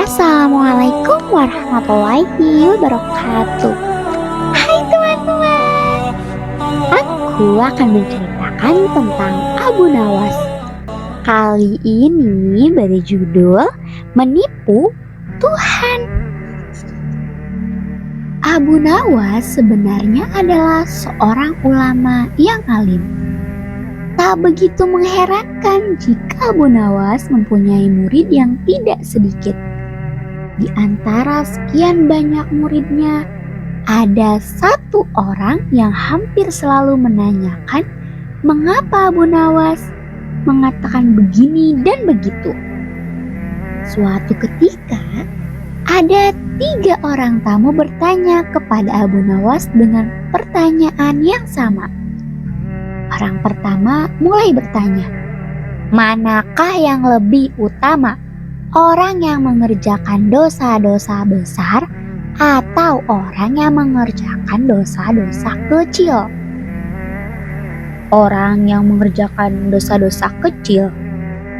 Assalamualaikum warahmatullahi wabarakatuh. Hai teman-teman, aku akan menceritakan tentang Abu Nawas. Kali ini berjudul Menipu Tuhan. Abu Nawas sebenarnya adalah seorang ulama yang alim. Tak begitu mengherankan jika Abu Nawas mempunyai murid yang tidak sedikit. Di antara sekian banyak muridnya, ada satu orang yang hampir selalu menanyakan mengapa Abu Nawas mengatakan begini dan begitu. Suatu ketika, ada 3 orang tamu bertanya kepada Abu Nawas dengan pertanyaan yang sama. Orang pertama mulai bertanya, manakah yang lebih utama? Orang yang mengerjakan dosa-dosa besar atau orang yang mengerjakan dosa-dosa kecil? Orang yang mengerjakan dosa-dosa kecil,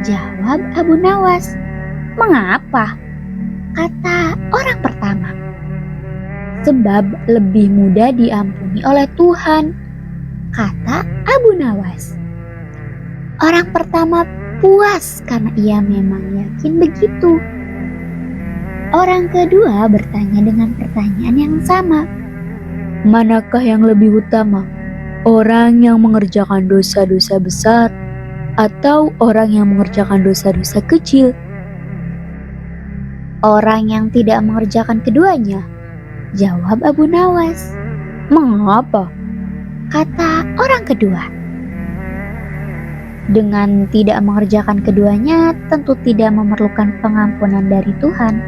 jawab Abu Nawas. Mengapa? Kata orang pertama. Sebab lebih mudah diampuni oleh Tuhan, kata Abu Nawas. Orang pertama puas karena ia memang yakin begitu. Orang kedua bertanya dengan pertanyaan yang sama. Manakah yang lebih utama? Orang yang mengerjakan dosa-dosa besar atau orang yang mengerjakan dosa-dosa kecil? Orang yang tidak mengerjakan keduanya, jawab Abu Nawas. Mengapa? Kata orang kedua. Dengan tidak mengerjakan keduanya, tentu tidak memerlukan pengampunan dari Tuhan,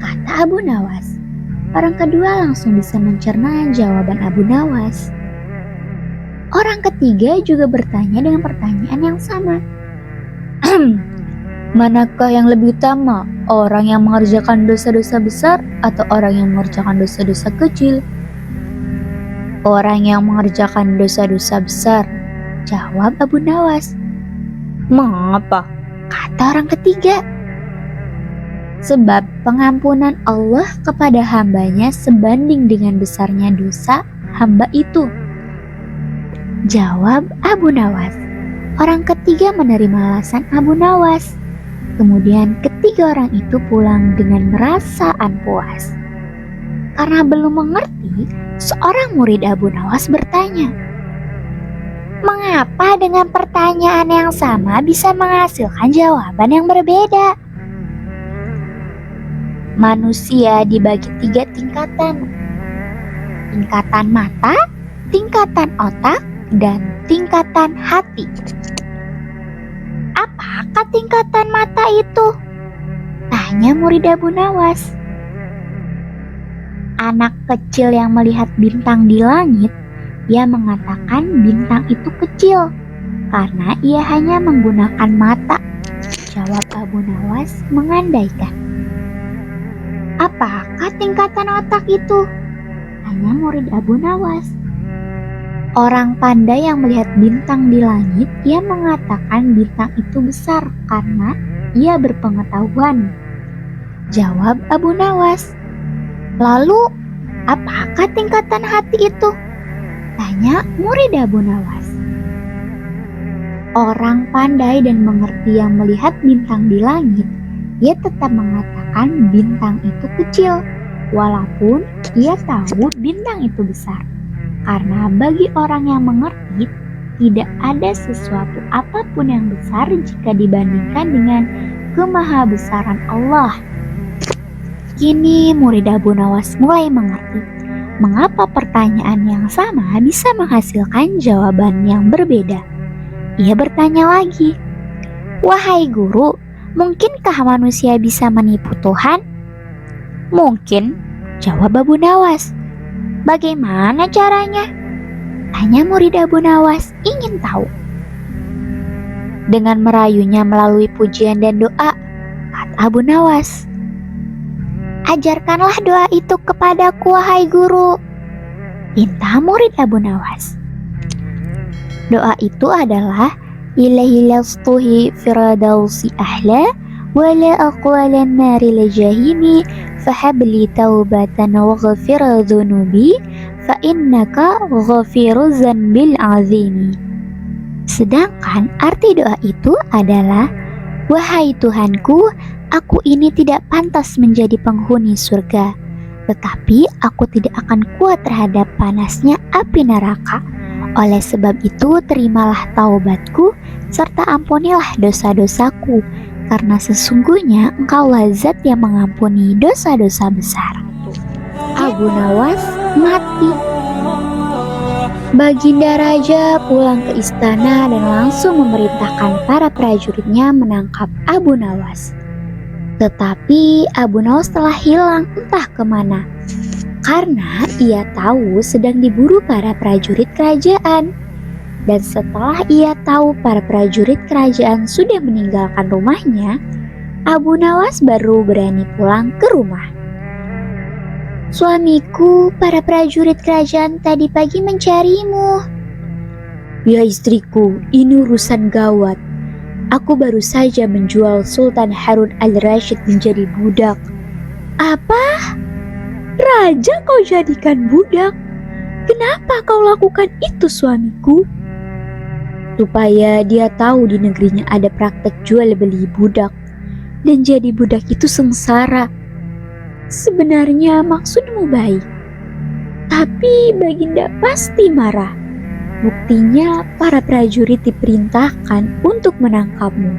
kata Abu Nawas. Orang kedua langsung bisa mencerna jawaban Abu Nawas. Orang ketiga juga bertanya dengan pertanyaan yang sama. Manakah yang lebih utama? Orang yang mengerjakan dosa-dosa besar atau orang yang mengerjakan dosa-dosa kecil? Orang yang mengerjakan dosa-dosa besar, jawab Abu Nawas. Mengapa? Kata orang ketiga. Sebab pengampunan Allah kepada hambanya sebanding dengan besarnya dosa hamba itu, jawab Abu Nawas. Orang ketiga menerima alasan Abu Nawas. Kemudian ketiga orang itu pulang dengan perasaan puas. Karena belum mengerti, seorang murid Abu Nawas bertanya, mengapa dengan pertanyaan yang sama bisa menghasilkan jawaban yang berbeda? Manusia dibagi 3 tingkatan. Tingkatan mata, tingkatan otak, dan tingkatan hati. Apakah tingkatan mata itu? Tanya murid Abu Nawas. Anak kecil yang melihat bintang di langit, ia mengatakan bintang itu kecil karena ia hanya menggunakan mata, jawab Abu Nawas mengandaikan. Apakah tingkatan otak itu? Tanya murid Abu Nawas. Orang pandai yang melihat bintang di langit, ia mengatakan bintang itu besar karena ia berpengetahuan, jawab Abu Nawas. Lalu, apakah tingkatan hati itu? Tanya murid Abu Nawas. Orang pandai dan mengerti yang melihat bintang di langit, ia tetap mengatakan bintang itu kecil, walaupun ia tahu bintang itu besar. Karena bagi orang yang mengerti, tidak ada sesuatu apapun yang besar jika dibandingkan dengan kemahabesaran Allah. Kini murid Abu Nawas mulai mengerti mengapa pertanyaan yang sama bisa menghasilkan jawaban yang berbeda. Ia bertanya lagi, wahai guru, mungkinkah manusia bisa menipu Tuhan? Mungkin, jawab Abu Nawas. Bagaimana caranya? Tanya murid Abu Nawas ingin tahu. Dengan merayunya melalui pujian dan doa, kata Abu Nawas. Ajarkanlah doa itu kepadaku, wahai guru, pinta murid Abu Nawas. Doa itu adalah Ilahi lastuhi firadausi ahla ولا أقوال النار لجهيم فهب لي توبة واغفر ذنوبي فإنك غفير الذنب العظيم. Sedangkan arti doa itu adalah, wahai Tuhanku, aku ini tidak pantas menjadi penghuni surga, tetapi aku tidak akan kuat terhadap panasnya api neraka. Oleh sebab itu terimalah taubatku serta ampunilah dosa-dosaku, karena sesungguhnya Engkaulah Zat yang mengampuni dosa-dosa besar. Abu Nawas mati. Baginda Raja pulang ke istana dan langsung memerintahkan para prajuritnya menangkap Abu Nawas. Tetapi Abu Nawas telah hilang entah kemana, karena ia tahu sedang diburu para prajurit kerajaan. Dan setelah ia tahu para prajurit kerajaan sudah meninggalkan rumahnya, Abu Nawas baru berani pulang ke rumah. Suamiku, para prajurit kerajaan tadi pagi mencarimu. Ya istriku, ini urusan gawat. Aku baru saja menjual Sultan Harun al-Rashid menjadi budak. Apa? Raja kau jadikan budak? Kenapa kau lakukan itu, suamiku? Supaya dia tahu di negerinya ada praktek jual beli budak, dan jadi budak itu sengsara. Sebenarnya maksudmu baik, tapi Baginda pasti marah. Buktinya para prajurit diperintahkan untuk menangkapmu.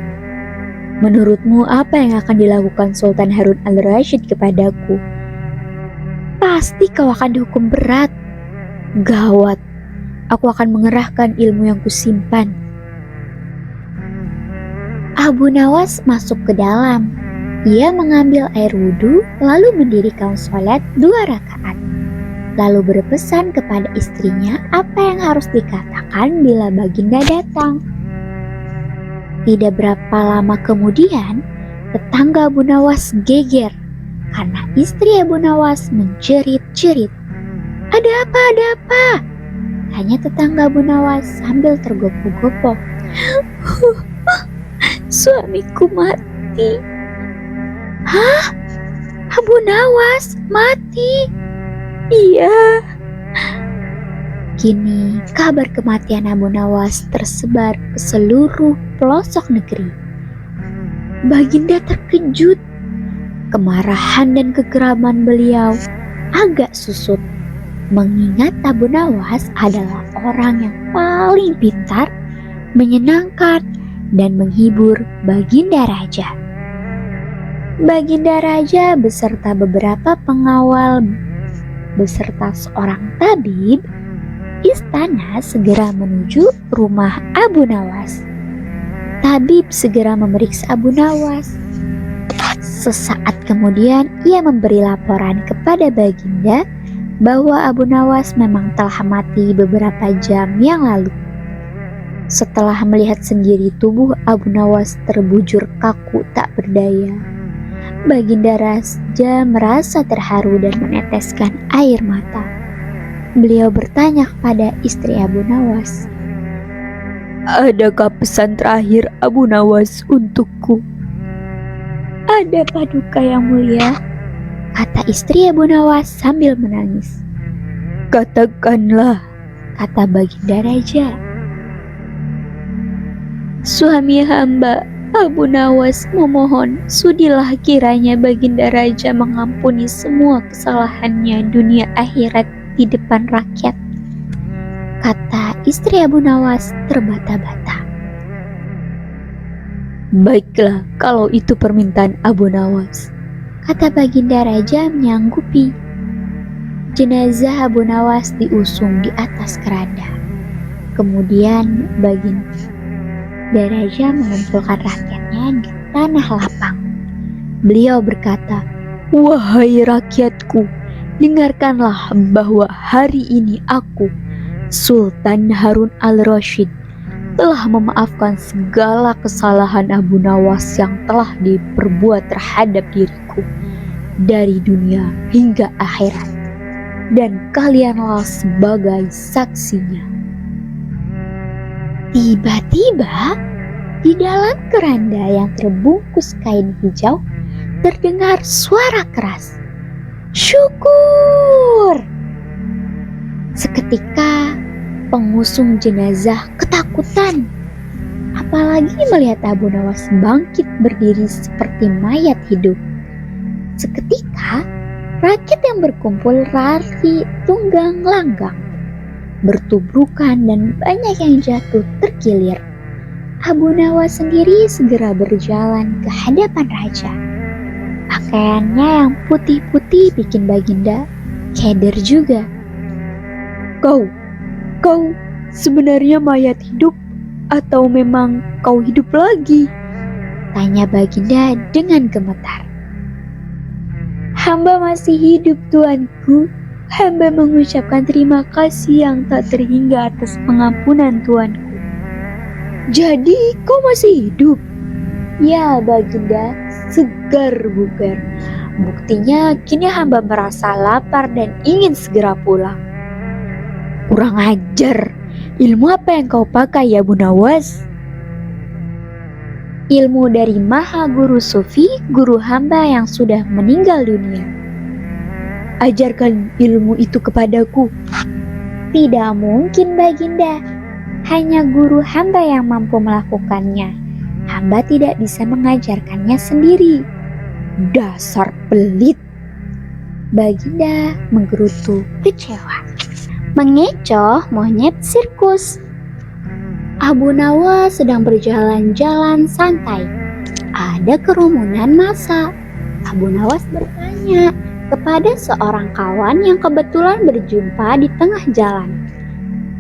Menurutmu apa yang akan dilakukan Sultan Harun al-Rashid kepadaku? Pasti kau akan dihukum berat. Gawat, aku akan mengerahkan ilmu yang kusimpan. Abu Nawas masuk ke dalam. Ia mengambil air wudhu, lalu mendirikan sholat 2 rakaat. Lalu berpesan kepada istrinya apa yang harus dikatakan bila Baginda datang. Tidak berapa lama kemudian, tetangga Abu Nawas geger karena istri Abu Nawas menjerit-jerit. Ada apa, ada apa? Tanya tetangga Abu Nawas sambil tergopoh-gopoh. Suamiku mati. Hah? Abu Nawas mati? Iya. Kini kabar kematian Abu Nawas tersebar ke seluruh pelosok negeri. Baginda terkejut. Kemarahan dan kegeraman beliau agak susut, mengingat Abu Nawas adalah orang yang paling pintar, menyenangkan, dan menghibur Baginda Raja. Baginda Raja beserta beberapa pengawal beserta seorang tabib istana segera menuju rumah Abu Nawas. Tabib segera memeriksa Abu Nawas. Sesaat kemudian ia memberi laporan kepada Baginda bahwa Abu Nawas memang telah mati beberapa jam yang lalu. Setelah melihat sendiri tubuh Abu Nawas terbujur kaku tak berdaya, Baginda Raja merasa terharu dan meneteskan air mata. Beliau bertanya kepada istri Abu Nawas, "Adakah pesan terakhir Abu Nawas untukku?" "Ada paduka yang mulia," kata istri Abu Nawas sambil menangis. "Katakanlah," kata Baginda Raja. "Suami hamba Abu Nawas memohon, sudilah kiranya Baginda Raja mengampuni semua kesalahannya dunia akhirat di depan rakyat," kata istri Abu Nawas terbata-bata. "Baiklah, kalau itu permintaan Abu Nawas," kata Baginda Raja menyanggupi. Jenazah Abu Nawas diusung di atas keranda. Kemudian Baginda Raja mengumpulkan rakyatnya di tanah lapang. Beliau berkata, "Wahai rakyatku, dengarkanlah bahwa hari ini aku, Sultan Harun al-Rashid, telah memaafkan segala kesalahan Abu Nawas yang telah diperbuat terhadap diriku dari dunia hingga akhirat, dan kalianlah sebagai saksinya." Tiba-tiba Di dalam keranda yang terbungkus kain hijau, terdengar suara keras. Syukur! Seketika, pengusung jenazah ketakutan. Apalagi melihat Abu Nawas bangkit berdiri seperti mayat hidup. Seketika, rakyat yang berkumpul lari tunggang langgang, bertubrukan dan banyak yang jatuh terkilir. Abu Nawas sendiri segera berjalan ke hadapan raja. Pakaiannya yang putih-putih bikin Baginda keder juga. Kau sebenarnya mayat hidup atau memang kau hidup lagi? Tanya Baginda dengan gemetar. Hamba masih hidup, tuanku. Hamba mengucapkan terima kasih yang tak terhingga atas pengampunan tuanku. Jadi kau masih hidup? Ya Baginda, segar bugar. Buktinya kini hamba merasa lapar dan ingin segera pulang. Kurang ajar, ilmu apa yang kau pakai ya Abu Nawas? Ilmu dari Maha Guru Sufi, guru hamba yang sudah meninggal dunia. Ajarkan ilmu itu kepadaku. Tidak mungkin Baginda, hanya guru hamba yang mampu melakukannya. Hamba tidak bisa mengajarkannya sendiri. Dasar pelit. Baginda menggerutu kecewa. Mengecoh monyet sirkus. Abu Nawas sedang berjalan-jalan santai. Ada kerumunan massa. Abu Nawas bertanya kepada seorang kawan yang kebetulan berjumpa di tengah jalan.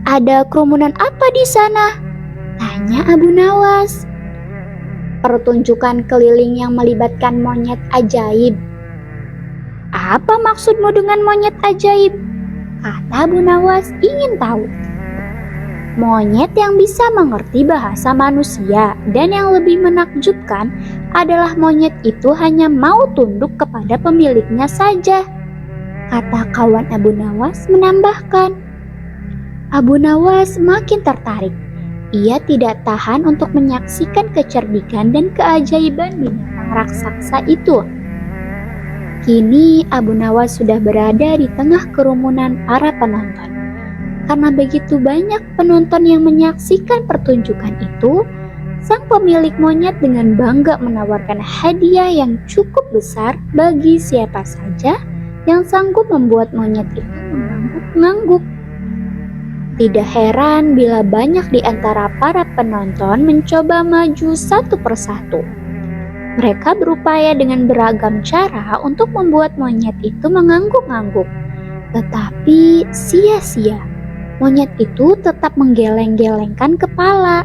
Ada kerumunan apa di sana? Tanya Abu Nawas. Pertunjukan keliling yang melibatkan monyet ajaib. Apa maksudmu dengan monyet ajaib? Kata Abu Nawas ingin tahu. Monyet yang bisa mengerti bahasa manusia dan yang lebih menakjubkan adalah monyet itu hanya mau tunduk kepada pemiliknya saja. Kata kawan Abu Nawas menambahkan. Abu Nawas makin tertarik. Ia tidak tahan untuk menyaksikan kecerdikan dan keajaiban binatang raksasa itu. Kini Abu Nawas sudah berada di tengah kerumunan para penonton. Karena begitu banyak penonton yang menyaksikan pertunjukan itu, sang pemilik monyet dengan bangga menawarkan hadiah yang cukup besar bagi siapa saja yang sanggup membuat monyet itu mengangguk-ngangguk. Tidak heran bila banyak di antara para penonton mencoba maju satu persatu. Mereka berupaya dengan beragam cara untuk membuat monyet itu mengangguk-ngangguk. Tetapi sia-sia, monyet itu tetap menggeleng-gelengkan kepala.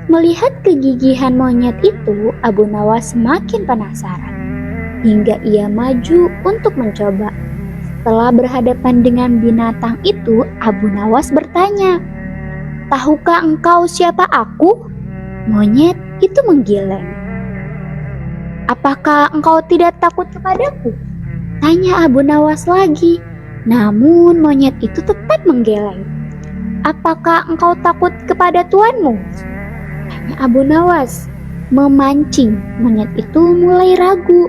Melihat kegigihan monyet itu, Abu Nawas semakin penasaran. Hingga ia maju untuk mencoba. Setelah berhadapan dengan binatang itu, Abu Nawas bertanya, "Tahukah engkau siapa aku?" Monyet itu menggeleng. "Apakah engkau tidak takut kepadaku?" Tanya Abu Nawas lagi. Namun monyet itu tetap menggeleng. "Apakah engkau takut kepada tuanmu?" Tanya Abu Nawas. Memancing, monyet itu mulai ragu.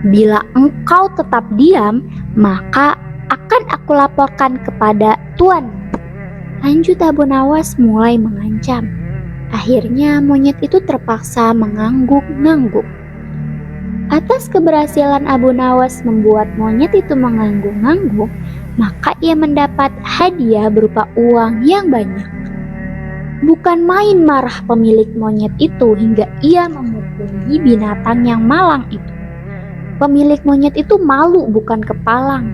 "Bila engkau tetap diam, maka akan aku laporkan kepada tuan." Lanjut Abu Nawas mulai mengancam. Akhirnya monyet itu terpaksa mengangguk-ngangguk. Atas keberhasilan Abu Nawas membuat monyet itu mengangguk-ngangguk, maka ia mendapat hadiah berupa uang yang banyak. Bukan main marah pemilik monyet itu hingga ia memukulnya binatang yang malang itu. Pemilik monyet itu malu bukan kepalang.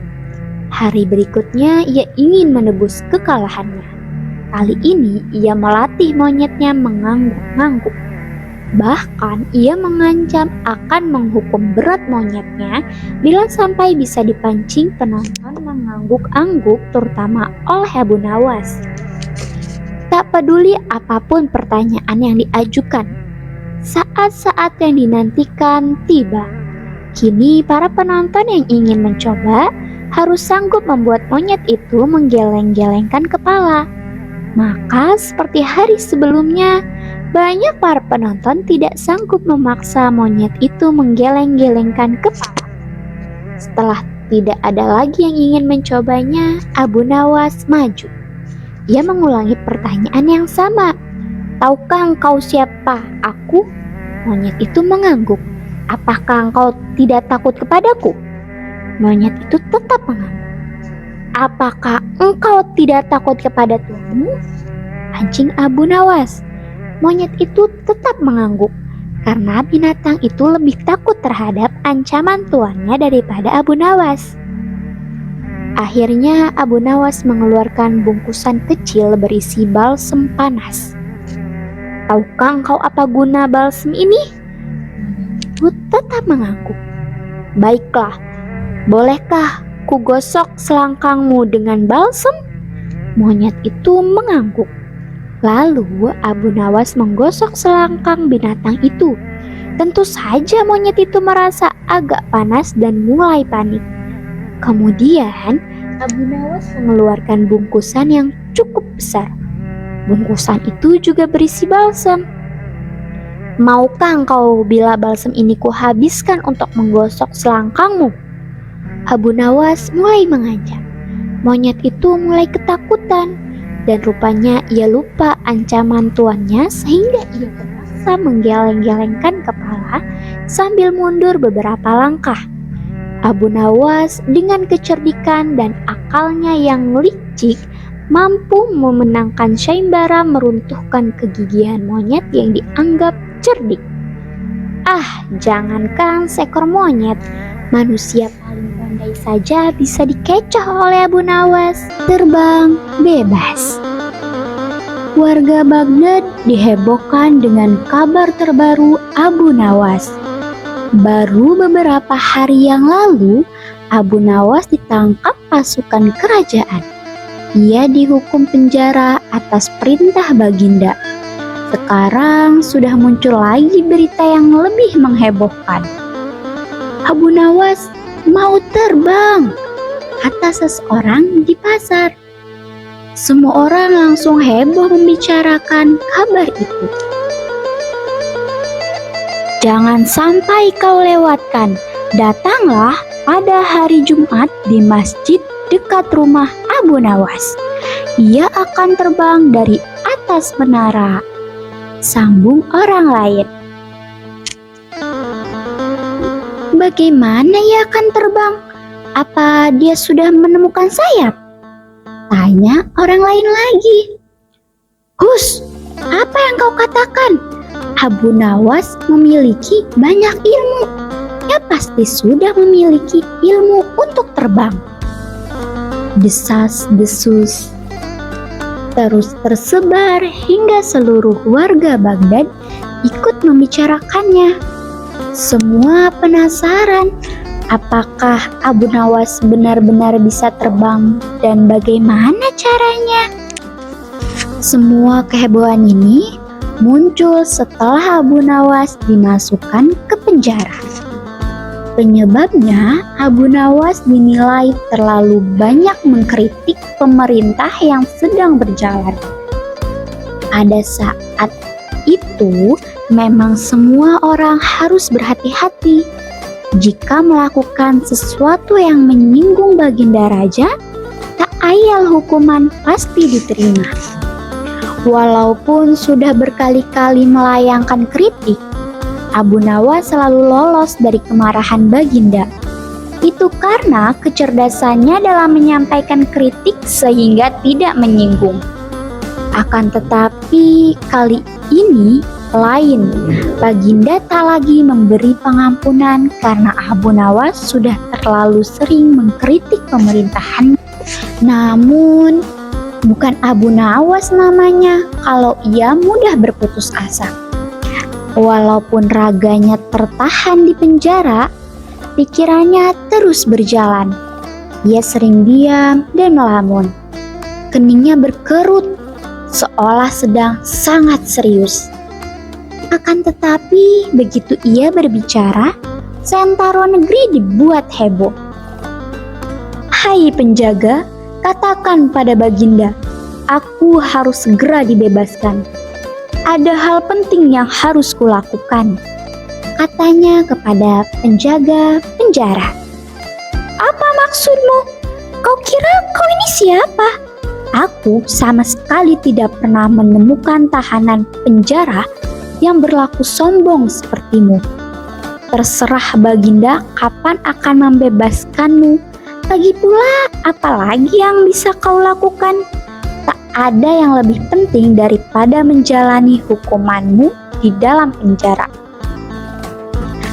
Hari berikutnya ia ingin menebus kekalahannya. Kali ini ia melatih monyetnya mengangguk-ngangguk. Bahkan ia mengancam akan menghukum berat monyetnya bila sampai bisa dipancing penonton mengangguk-angguk, terutama oleh Abu Nawas. Tak peduli apapun pertanyaan yang diajukan, saat-saat yang dinantikan tiba. Kini para penonton yang ingin mencoba harus sanggup membuat monyet itu menggeleng-gelengkan kepala. Maka seperti hari sebelumnya, banyak para penonton tidak sanggup memaksa monyet itu menggeleng-gelengkan kepala. Setelah tidak ada lagi yang ingin mencobanya, Abu Nawas maju. Ia mengulangi pertanyaan yang sama. "Tahukah engkau siapa aku?" Monyet itu mengangguk. "Apakah engkau tidak takut kepadaku?" Monyet itu tetap mengangguk. "Apakah engkau tidak takut kepada Tuhanmu?" Pancing Abu Nawas. Monyet itu tetap mengangguk, karena binatang itu lebih takut terhadap ancaman tuannya daripada Abu Nawas. Akhirnya Abu Nawas mengeluarkan bungkusan kecil berisi balsem panas. "Tahukah engkau apa guna balsem ini?" Monyet itu tetap mengangguk. "Baiklah, bolehkah ku gosok selangkangmu dengan balsem?" Monyet itu mengangguk. Lalu Abu Nawas menggosok selangkang binatang itu. Tentu saja monyet itu merasa agak panas dan mulai panik. Kemudian Abu Nawas mengeluarkan bungkusan yang cukup besar. Bungkusan itu juga berisi balsam. "Maukah engkau bila balsam ini kuhabiskan untuk menggosok selangkangmu?" Abu Nawas mulai mengancam. Monyet itu mulai ketakutan, dan rupanya ia lupa ancaman tuannya sehingga ia terpaksa menggeleng-gelengkan kepala sambil mundur beberapa langkah. Abu Nawas dengan kecerdikan dan akalnya yang licik mampu memenangkan sayembara meruntuhkan kegigihan monyet yang dianggap cerdik. Jangankan seekor monyet, manusia paling pandai saja bisa dikecoh oleh Abu Nawas. Terbang bebas. Warga Baghdad dihebohkan dengan kabar terbaru Abu Nawas. Baru beberapa hari yang lalu, Abu Nawas ditangkap pasukan kerajaan. Ia dihukum penjara atas perintah Baginda. Sekarang sudah muncul lagi berita yang lebih menghebohkan. "Abu Nawas mau terbang," kata seseorang di pasar. Semua orang langsung heboh membicarakan kabar itu. "Jangan sampai kau lewatkan. Datanglah pada hari Jumat di masjid dekat rumah Abu Nawas. Ia akan terbang dari atas menara," sambung orang lain. "Bagaimana ia akan terbang? Apa dia sudah menemukan sayap?" tanya orang lain lagi. "Hus, apa yang kau katakan? Abu Nawas memiliki banyak ilmu. Ia pasti sudah memiliki ilmu untuk terbang." Desas-desus terus tersebar hingga seluruh warga Baghdad ikut membicarakannya. Semua penasaran apakah Abu Nawas benar-benar bisa terbang dan bagaimana caranya. Semua kehebohan ini muncul setelah Abu Nawas dimasukkan ke penjara. Penyebabnya, Abu Nawas dinilai terlalu banyak mengkritik pemerintah yang sedang berjalan. Pada saat itu, memang semua orang harus berhati-hati. Jika melakukan sesuatu yang menyinggung Baginda Raja, tak ayal hukuman pasti diterima. Walaupun sudah berkali-kali melayangkan kritik, Abu Nawas selalu lolos dari kemarahan Baginda. Itu karena kecerdasannya dalam menyampaikan kritik sehingga tidak menyinggung. Akan tetapi kali ini lain. Baginda tak lagi memberi pengampunan karena Abu Nawas sudah terlalu sering mengkritik pemerintahan. Namun bukan Abu Nawas namanya kalau ia mudah berputus asa. Walaupun raganya tertahan di penjara, pikirannya terus berjalan. Ia sering diam dan melamun. Keningnya berkerut, seolah sedang sangat serius. Akan tetapi, begitu ia berbicara, Sentaro negeri dibuat heboh. "Hai penjaga, katakan pada Baginda, Aku harus segera dibebaskan. Ada hal penting yang harus kulakukan, katanya kepada penjaga penjara. Apa maksudmu? Kau kira kau ini siapa? Aku sama sekali tidak pernah menemukan tahanan penjara yang berlaku sombong sepertimu. Terserah Baginda kapan akan membebaskanmu. Lagi pula, apalagi yang bisa kau lakukan? Tak ada yang lebih penting daripada menjalani hukumanmu di dalam penjara.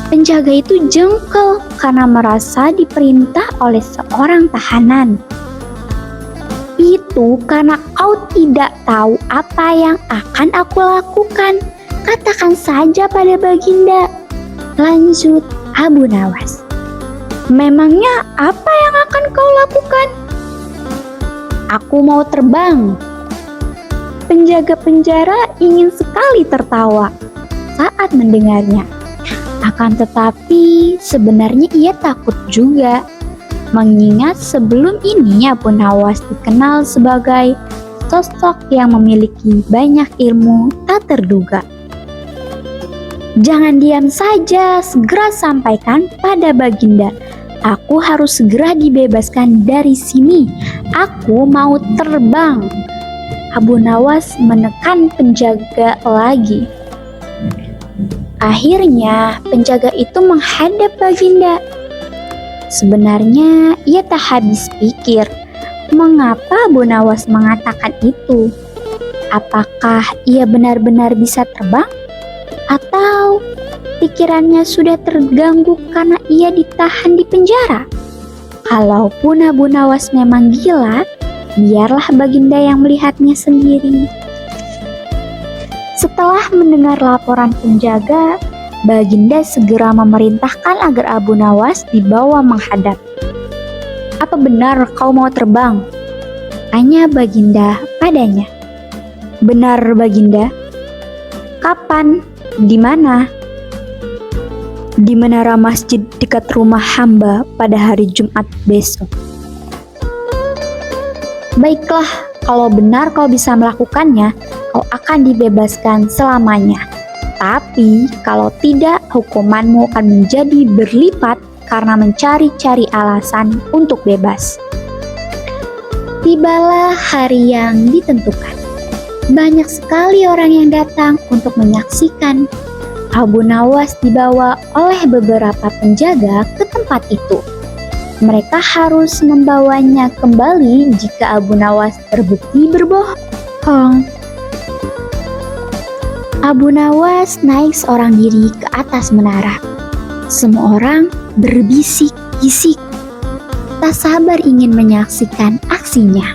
Penjaga itu jengkel karena merasa diperintah oleh seorang tahanan. Itu karena kau tidak tahu apa yang akan aku lakukan. Katakan saja pada Baginda, lanjut Abu Nawas. Memangnya apa yang akan kau lakukan? Aku mau terbang. Penjaga penjara ingin sekali tertawa saat mendengarnya. Akan tetapi sebenarnya ia takut juga, mengingat sebelum ini Abu Nawas dikenal sebagai sosok yang memiliki banyak ilmu tak terduga. Jangan diam saja, segera sampaikan pada Baginda. Aku harus segera dibebaskan dari sini. Aku mau terbang. Abu Nawas menekan penjaga lagi. Akhirnya penjaga itu menghadap Baginda. Sebenarnya ia tak habis pikir mengapa Abu Nawas mengatakan itu. Apakah ia benar-benar bisa terbang? Atau pikirannya sudah terganggu karena ia ditahan di penjara? Kalaupun Abu Nawas memang gila, biarlah Baginda yang melihatnya sendiri. Setelah mendengar laporan penjaga, Baginda segera memerintahkan agar Abu Nawas dibawa menghadap. Apa benar kau mau terbang? Tanya Baginda padanya. Benar Baginda. Kapan? Di mana? Di menara masjid dekat rumah hamba pada hari Jumat besok. Baiklah, kalau benar kau bisa melakukannya, kau akan dibebaskan selamanya. Tapi kalau tidak, hukumanmu akan menjadi berlipat karena mencari-cari alasan untuk bebas. Tibalah hari yang ditentukan. Banyak sekali orang yang datang untuk menyaksikan. Abu Nawas dibawa oleh beberapa penjaga ke tempat itu. Mereka harus membawanya kembali jika Abu Nawas terbukti berbohong. Abu Nawas naik seorang diri ke atas menara. Semua orang berbisik-bisik, tak sabar ingin menyaksikan aksinya.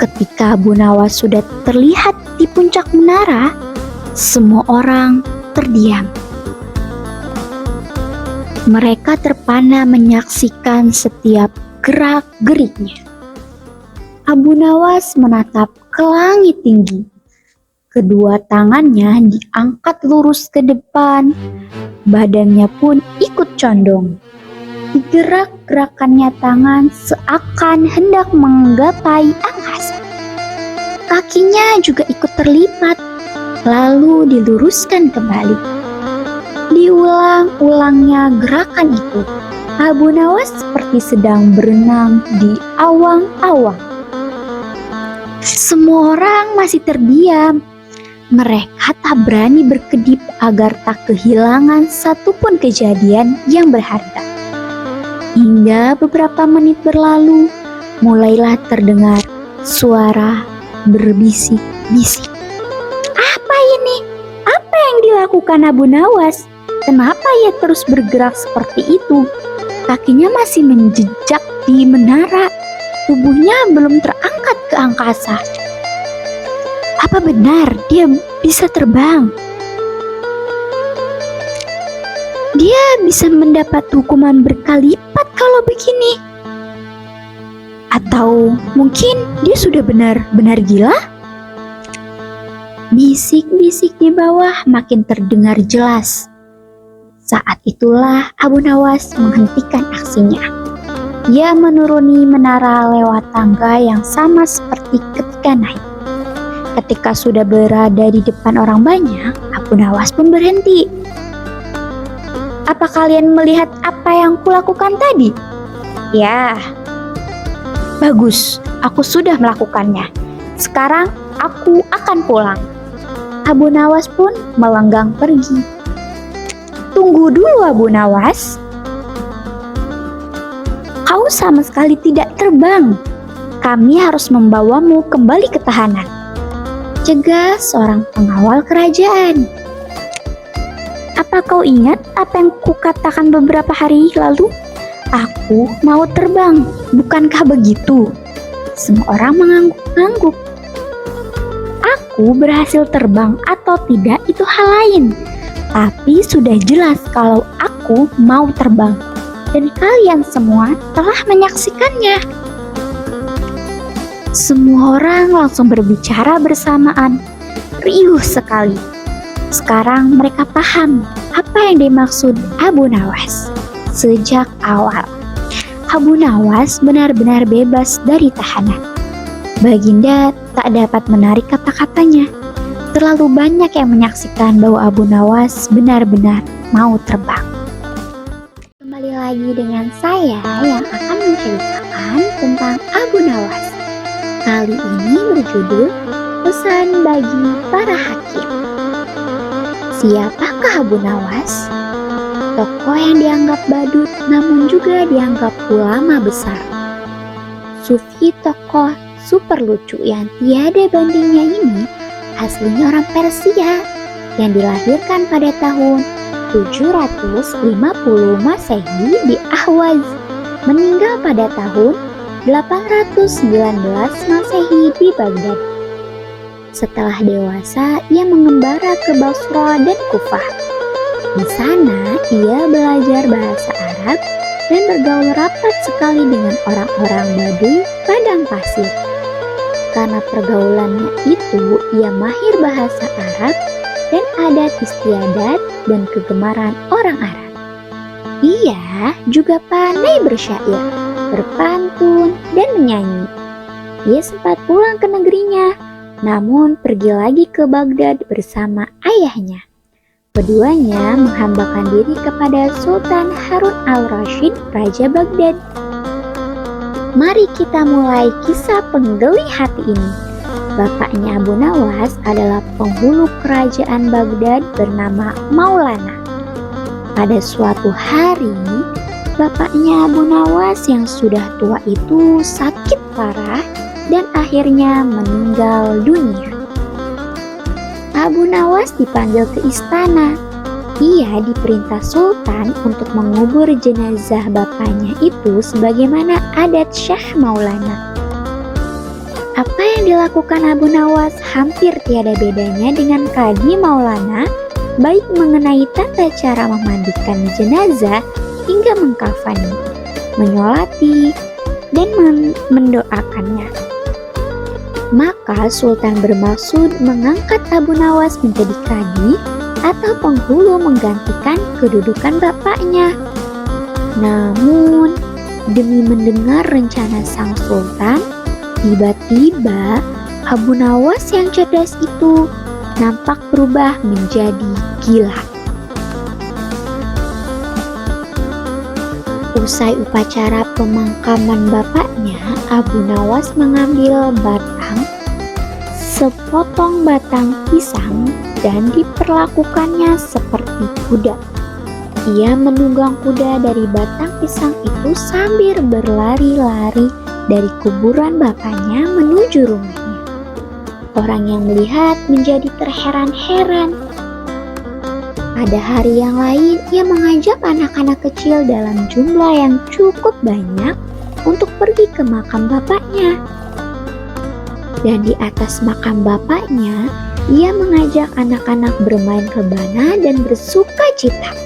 Ketika Abu Nawas sudah terlihat di puncak menara, semua orang terdiam. Mereka terpana menyaksikan setiap gerak-geriknya. Abu Nawas menatap ke langit tinggi. Kedua tangannya diangkat lurus ke depan, badannya pun ikut condong. Digerak-gerakannya tangan seakan hendak menggapai angkasa. Kakinya juga ikut terlipat, lalu diluruskan kembali. Diulang-ulangnya gerakan itu. Abu Nawas seperti sedang berenang di awang-awang. Semua orang masih terdiam. Mereka tak berani berkedip agar tak kehilangan satupun kejadian yang berharga. Hingga beberapa menit berlalu, mulailah terdengar suara berbisik-bisik. Apa ini? Apa yang dilakukan Abu Nawas? Kenapa ia terus bergerak seperti itu? Kakinya masih menjejak di menara. Tubuhnya belum terangkat ke angkasa. Apa benar dia bisa terbang? Dia bisa mendapat hukuman berkali-lipat kalau begini. Atau mungkin dia sudah benar-benar gila? Bisik-bisik di bawah makin terdengar jelas. Saat itulah Abu Nawas menghentikan aksinya. Ia menuruni menara lewat tangga yang sama seperti ketika ketika naik. Ketika sudah berada di depan orang banyak, Abu Nawas pun berhenti. "Apa kalian melihat apa yang kulakukan tadi?" "Ya." "Bagus, aku sudah melakukannya. Sekarang aku akan pulang." Abu Nawas pun melenggang pergi. "Tunggu dulu, Abu Nawas. Kau sama sekali tidak terbang. Kami harus membawamu kembali ke tahanan," cegah seorang pengawal kerajaan. "Apa kau ingat apa yang kukatakan beberapa hari lalu? Aku mau terbang, bukankah begitu?" Semua orang mengangguk-angguk. "Aku berhasil terbang atau tidak itu hal lain. Tapi sudah jelas kalau aku mau terbang. Dan kalian semua telah menyaksikannya." Semua orang langsung berbicara bersamaan, riuh sekali. Sekarang mereka paham apa yang dimaksud Abu Nawas. Sejak awal, Abu Nawas benar-benar bebas dari tahanan. Baginda tak dapat menarik kata-katanya. Terlalu banyak yang menyaksikan bahwa Abu Nawas benar-benar mau terbang. Kembali lagi dengan saya yang akan menceritakan tentang Abu Nawas. Kali ini berjudul Pesan Bagi Para Hakim. Siapakah Abu Nawas? Tokoh yang dianggap badut namun juga dianggap ulama besar. Sufi tokoh super lucu yang tiada bandingnya ini aslinya orang Persia yang dilahirkan pada tahun 750 Masehi di Ahwaz, meninggal pada tahun 819 Masehi di Baghdad. Setelah dewasa, ia mengembara ke Basra dan Kufah. Di sana, ia belajar bahasa Arab dan bergaul rapat sekali dengan orang-orang Baduy padang pasir. Karena pergaulannya itu, ia mahir bahasa Arab dan adat istiadat dan kegemaran orang Arab. Ia juga pandai bersyair, berpantun, dan menyanyi. Ia sempat pulang ke negerinya, namun pergi lagi ke Baghdad bersama ayahnya. Keduanya menghambakan diri kepada Sultan Harun al-Rasyid, Raja Baghdad. Mari kita mulai kisah penggeli hati ini. Bapaknya Abu Nawas adalah penghulu kerajaan Baghdad bernama Maulana. Pada suatu hari, bapaknya Abu Nawas yang sudah tua itu sakit parah dan akhirnya meninggal dunia. Abu Nawas dipanggil ke istana. Ia diperintah Sultan untuk mengubur jenazah bapaknya itu sebagaimana adat Syah Maulana. Apa yang dilakukan Abu Nawas hampir tiada bedanya dengan Qadhi Maulana, baik mengenai tata cara memandikan jenazah hingga mengkafani, menyolati, dan mendoakannya. Maka Sultan bermaksud mengangkat Abu Nawas menjadi qadhi atau penghulu menggantikan kedudukan bapaknya. Namun, demi mendengar rencana sang sultan, tiba-tiba Abu Nawas yang cerdas itu nampak berubah menjadi gila. Usai upacara pemakaman bapaknya, Abu Nawas mengambil sepotong batang pisang dan diperlakukannya seperti kuda. Ia menunggang kuda dari batang pisang itu sambil berlari-lari dari kuburan bapaknya menuju rumahnya. Orang yang melihat menjadi terheran-heran. Pada hari yang lain, ia mengajak anak-anak kecil dalam jumlah yang cukup banyak untuk pergi ke makam bapaknya. Dan di atas makam bapaknya, ia mengajak anak-anak bermain rebana dan bersuka cita.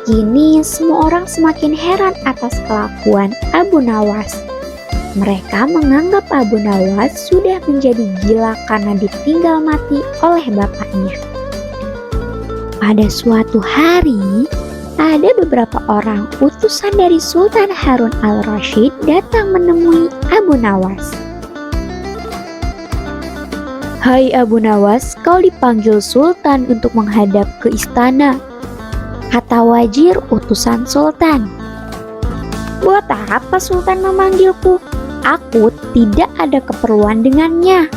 Kini semua orang semakin heran atas kelakuan Abu Nawas. Mereka menganggap Abu Nawas sudah menjadi gila karena ditinggal mati oleh bapaknya. Pada suatu hari, ada beberapa orang utusan dari Sultan Harun al-Rasyid datang menemui Abu Nawas. "Hai Abu Nawas, kau dipanggil Sultan untuk menghadap ke istana," kata wazir utusan Sultan. "Buat apa Sultan memanggilku? Aku tidak ada keperluan dengannya,"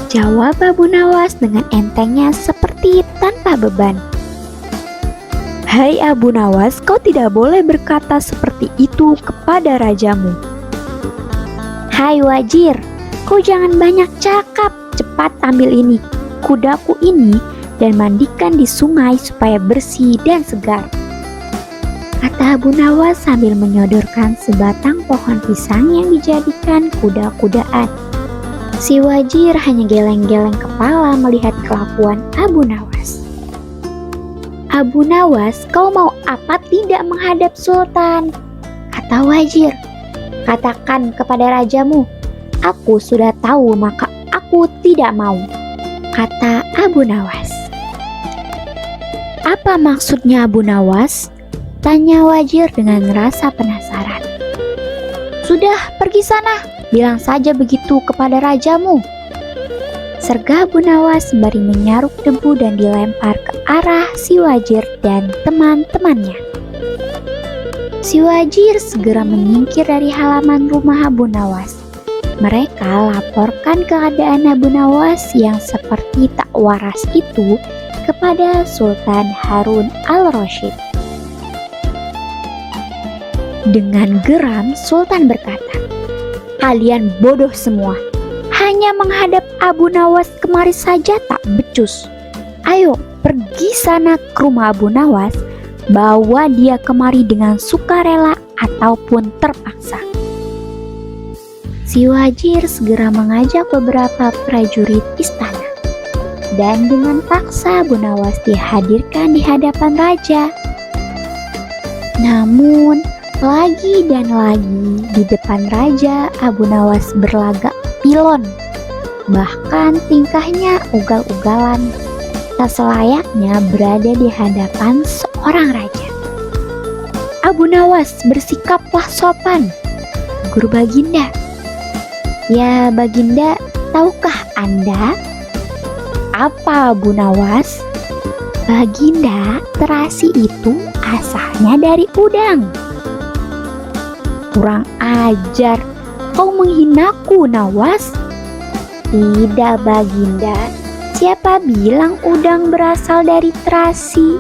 jawab Abu Nawas dengan entengnya seperti tanpa beban. "Hai Abu Nawas, kau tidak boleh berkata seperti itu kepada rajamu." "Hai wazir, kau jangan banyak cakap, cepat ambil ini, kudaku ini, dan mandikan di sungai supaya bersih dan segar," kata Abu Nawas sambil menyodorkan sebatang pohon pisang yang dijadikan kuda-kudaan. Si wazir hanya geleng-geleng kepala melihat kelakuan Abu Nawas. "Abu Nawas, kau mau apa tidak menghadap Sultan?" kata wazir. "Katakan kepada rajamu, aku sudah tahu maka aku tidak mau," kata Abu Nawas. "Apa maksudnya Abu Nawas?" tanya wazir dengan rasa penasaran. "Sudah, pergi sana, bilang saja begitu kepada rajamu," sergah Abu Nawas sembari menyaruk debu dan dilempar ke arah si wazir dan teman-temannya. Si wazir segera menyingkir dari halaman rumah Abu Nawas. Mereka laporkan keadaan Abu Nawas yang seperti tak waras itu kepada Sultan Harun al-Rasyid. Dengan geram, Sultan berkata, "Kalian bodoh semua. Hanya menghadap Abu Nawas kemari saja tak becus. Ayo, pergi sana ke rumah Abu Nawas, bawa dia kemari dengan sukarela ataupun terpaksa." Si wazir segera mengajak beberapa prajurit istana, dan dengan paksa Abu Nawas dihadirkan di hadapan raja. Namun, lagi dan lagi di depan raja, Abu Nawas berlagak pilon. Bahkan tingkahnya ugal-ugalan, tak selayaknya berada di hadapan seorang raja. "Abu Nawas, bersikaplah sopan," tegur Baginda. "Ya Baginda, tahukah Anda?" "Apa Abu Nawas?" "Baginda, terasi itu asalnya dari udang." "Kurang ajar, kau menghinaku Nawas." "Tidak Baginda, siapa bilang udang berasal dari terasi?"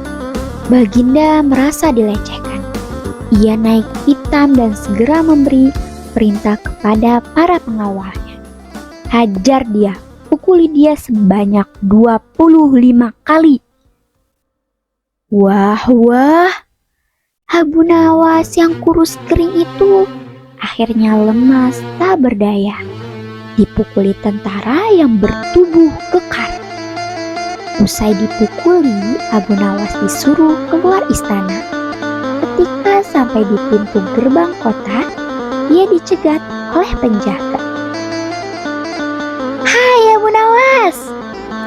Baginda merasa dilecehkan. Ia naik pitam dan segera memberi perintah kepada para pengawalnya. "Hajar dia, pukuli dia sebanyak 25 kali." Wah, Abu Nawas yang kurus kering itu akhirnya lemas tak berdaya, dipukuli tentara yang bertubuh kekar. Usai dipukuli, Abu Nawas disuruh keluar istana. Ketika sampai di pintu gerbang kota, ia dicegat oleh penjaga. "Hai Abu Nawas,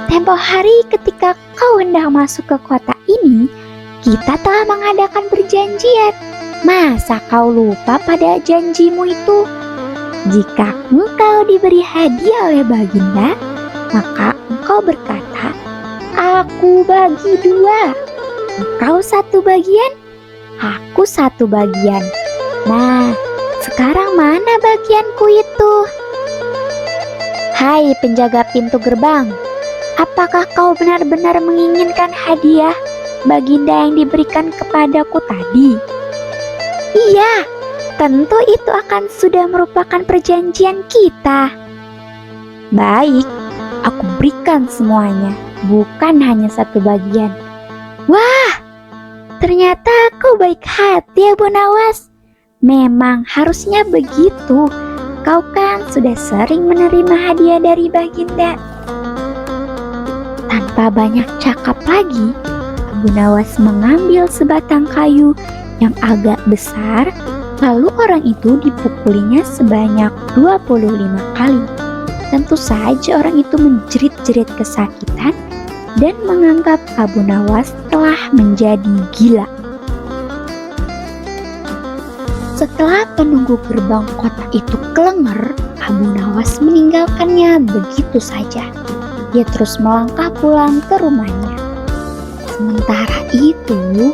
tempo hari ketika kau hendak masuk ke kota ini, kita telah mengadakan perjanjian. Masa kau lupa pada janjimu itu? Jika engkau diberi hadiah oleh Baginda, maka engkau berkata, 'Aku bagi 2. Engkau 1 bagian, aku 1 bagian. Nah, sekarang mana bagianku itu?' Hai penjaga pintu gerbang, apakah kau benar-benar menginginkan hadiah Baginda yang diberikan kepadaku tadi?" "Iya, tentu itu akan sudah merupakan perjanjian kita." "Baik, aku berikan semuanya, bukan hanya 1 bagian." "Wah, ternyata kau baik hati Abu Nawas. Memang harusnya begitu. Kau kan sudah sering menerima hadiah dari Baginda." Tanpa banyak cakap lagi, Abu Nawas mengambil sebatang kayu yang agak besar, lalu orang itu dipukulinya sebanyak 25 kali. Tentu saja orang itu menjerit-jerit kesakitan dan menganggap Abu Nawas telah menjadi gila. Setelah penunggu gerbang kota itu kelenger, Abu Nawas meninggalkannya begitu saja. Dia terus melangkah pulang ke rumahnya. Sementara itu,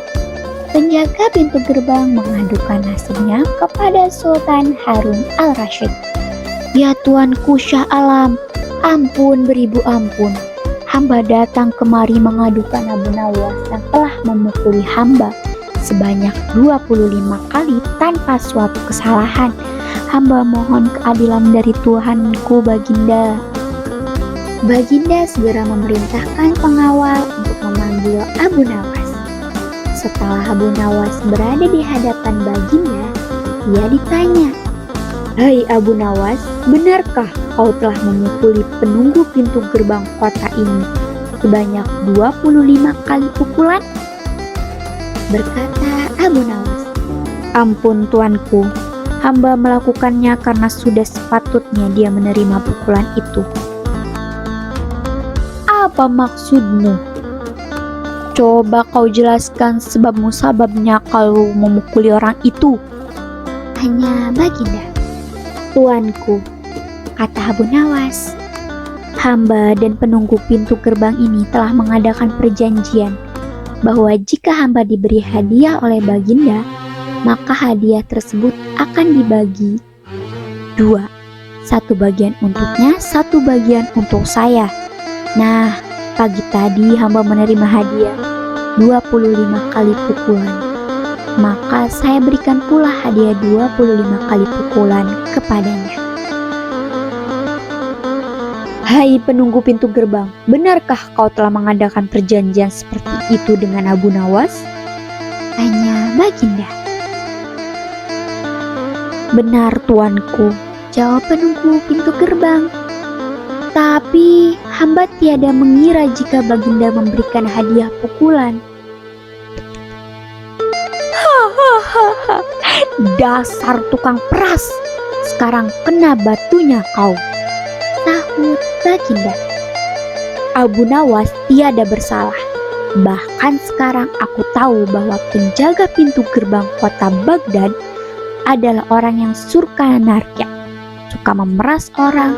penjaga pintu gerbang mengadukan nasibnya kepada Sultan Harun al-Rasyid. "Ya Tuanku Syah Alam, ampun beribu ampun. Hamba datang kemari mengadukan Abu Nawas yang telah memukuli hamba sebanyak 25 kali tanpa suatu kesalahan. Hamba mohon keadilan dari Tuhanku Baginda." Baginda segera memerintahkan pengawal untuk memanggil Abu Nawas. Setelah Abu Nawas berada di hadapan Baginda, ia ditanya, "Hai Abu Nawas, benarkah kau telah memukuli penunggu pintu gerbang kota ini sebanyak 25 kali pukulan?" Berkata Abu Nawas, "Ampun Tuanku, hamba melakukannya karena sudah sepatutnya dia menerima pukulan itu." "Apa maksudmu? Coba kau jelaskan sebab musababnya kalau memukuli orang itu," tanya Baginda. "Tuanku," kata Abu Nawas, "hamba dan penunggu pintu gerbang ini telah mengadakan perjanjian bahwa jika hamba diberi hadiah oleh Baginda, maka hadiah tersebut akan dibagi 2. Satu bagian untuknya, satu bagian untuk saya. Nah, pagi tadi hamba menerima hadiah 25 kali pukulan. Maka saya berikan pula hadiah 25 kali pukulan kepadanya." "Hai penunggu pintu gerbang, benarkah kau telah mengadakan perjanjian seperti itu dengan Abu Nawas?" tanya Baginda. "Benar Tuanku," jawab penunggu pintu gerbang. "Tapi hamba tiada mengira jika Baginda memberikan hadiah pukulan." "Hahaha, dasar tukang peras, sekarang kena batunya kau," sahut Baginda. "Abu Nawas tiada bersalah. Bahkan sekarang aku tahu bahwa penjaga pintu gerbang kota Baghdad adalah orang yang surkanarya, suka memeras orang.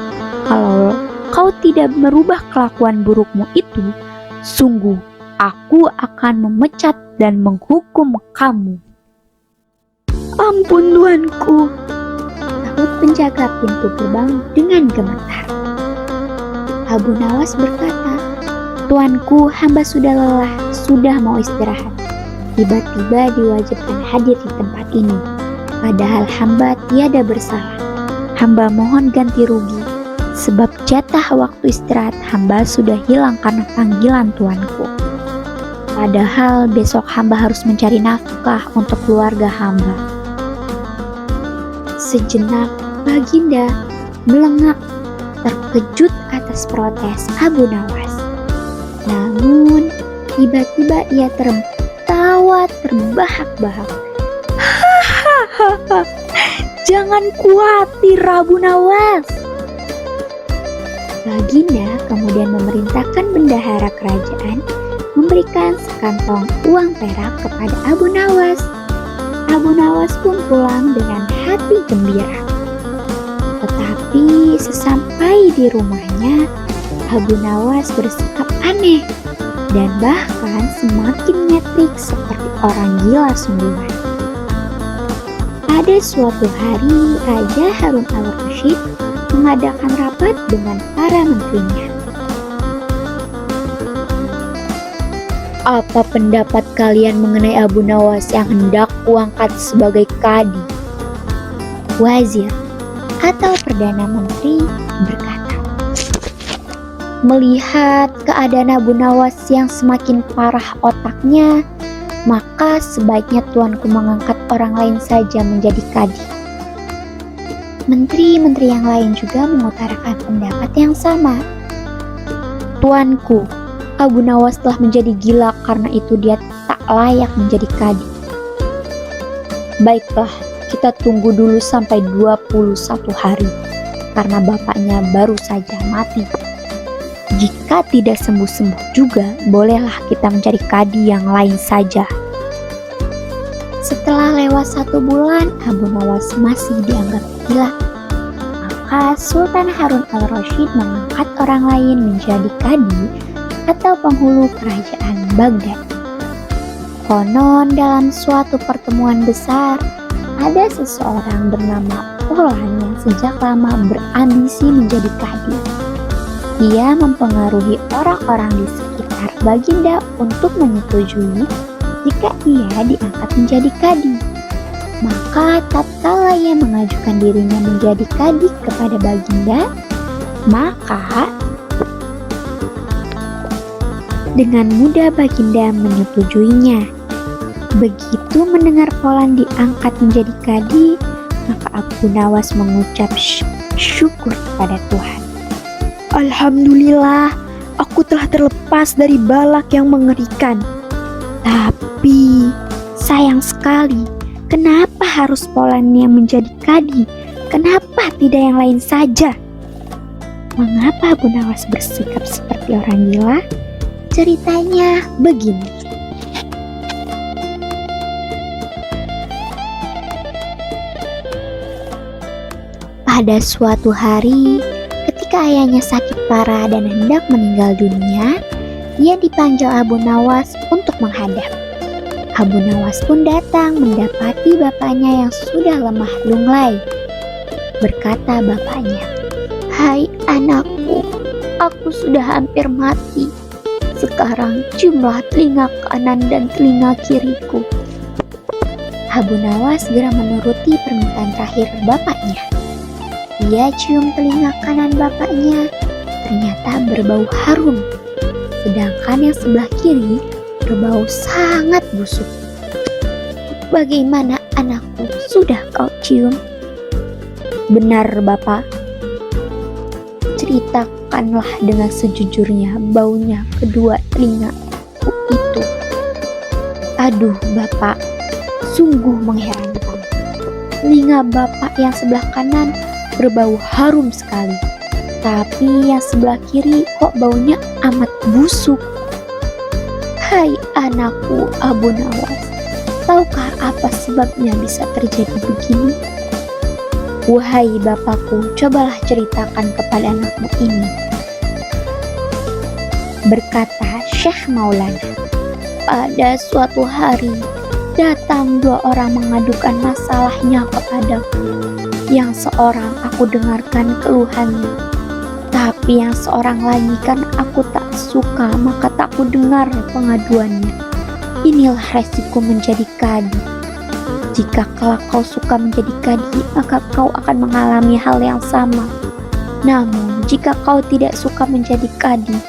Kalau kau tidak merubah kelakuan burukmu itu, sungguh aku akan memecat dan menghukum kamu." "Ampun Tuanku," sahut penjaga pintu gerbang dengan gemetar. Abu Nawas berkata, "Tuanku, hamba sudah lelah, sudah mau istirahat. Tiba-tiba diwajibkan hadir di tempat ini. Padahal hamba tiada bersalah. Hamba mohon ganti rugi, sebab jatah waktu istirahat hamba sudah hilang karena panggilan Tuanku. Padahal besok hamba harus mencari nafkah untuk keluarga hamba." Sejenak Baginda melengak, terkejut atas protes Abu Nawas. Namun tiba-tiba ia tertawa terbahak-bahak. "Hahaha, jangan khawatir Abu Nawas." Baginda kemudian memerintahkan bendahara kerajaan memberikan sekantong uang perak kepada Abu Nawas. Abu Nawas pun pulang dengan hati gembira. Tetapi sesampai di rumahnya, Abu Nawas bersikap aneh dan bahkan semakin nyetrik seperti orang gila sungguhan. Pada suatu hari, Raja Harun al-Rasyid mengadakan rapat dengan para menterinya. "Apa pendapat kalian mengenai Abu Nawas yang hendak kuangkat sebagai kadi?" Wazir atau Perdana Menteri berkata, "Melihat keadaan Abu Nawas yang semakin parah otaknya, maka sebaiknya Tuanku mengangkat orang lain saja menjadi kadi." Menteri-menteri yang lain juga mengutarakan pendapat yang sama. "Tuanku, Abu Nawas telah menjadi gila, karena itu dia tak layak menjadi kadi." "Baiklah, kita tunggu dulu sampai 21 hari, karena bapaknya baru saja mati. Jika tidak sembuh-sembuh juga, bolehlah kita mencari kadi yang lain saja." Setelah lewat 1 bulan, Abu Nawas masih dianggap gila. Maka Sultan Harun al-Rasyid mengangkat orang lain menjadi kadi atau penghulu kerajaan Baghdad. Konon dalam suatu pertemuan besar, ada seseorang bernama Polan yang sejak lama berambisi menjadi kadi. Ia mempengaruhi orang-orang di sekitar Baginda untuk menyetujui jika ia diangkat menjadi kadi. Maka tatkala ia mengajukan dirinya menjadi kadi kepada Baginda, maka dengan mudah Baginda menyetujuinya. Begitu mendengar Polan diangkat menjadi kadi, maka Abu Nawas mengucap syukur kepada Tuhan. Alhamdulillah, aku telah terlepas dari balak yang mengerikan. Tapi sayang sekali, kenapa harus Polan yang menjadi kadi? Kenapa tidak yang lain saja? Mengapa Abu Nawas bersikap seperti orang gila? Ceritanya begini. Pada suatu hari, ketika ayahnya sakit parah dan hendak meninggal dunia, ia dipanggil Abu Nawas untuk menghadap. Abu Nawas pun datang mendapati bapaknya yang sudah lemah lunglai. Berkata bapaknya, "Hai anakku, aku sudah hampir mati. Sekarang ciumlah telinga kanan dan telinga kiriku." Abu Nawas segera menuruti permintaan terakhir bapaknya. Ia cium telinga kanan bapaknya, ternyata berbau harum, sedangkan yang sebelah kiri berbau sangat busuk. "Bagaimana anakku, sudah kau cium?" "Benar Bapak." "Ceritakanlah dengan sejujurnya baunya kedua telinga itu." "Aduh Bapak, sungguh mengherankan. Telinga Bapak yang sebelah kanan berbau harum sekali, tapi yang sebelah kiri kok baunya amat busuk." "Hai anakku Abu Nawas, tahukah apa sebabnya bisa terjadi begini?" "Wahai bapakku, cobalah ceritakan kepada anakmu ini." Berkata Syekh Maulana, "Pada suatu hari, datang dua orang mengadukan masalahnya kepadaku. Yang seorang aku dengarkan keluhannya, tapi yang seorang lagi kan aku tak suka, maka tak aku dengar pengaduannya. Inilah resiko menjadi kadi. Jika kelak kau suka menjadi kadi, maka kau akan mengalami hal yang sama. Namun jika kau tidak suka menjadi kadi,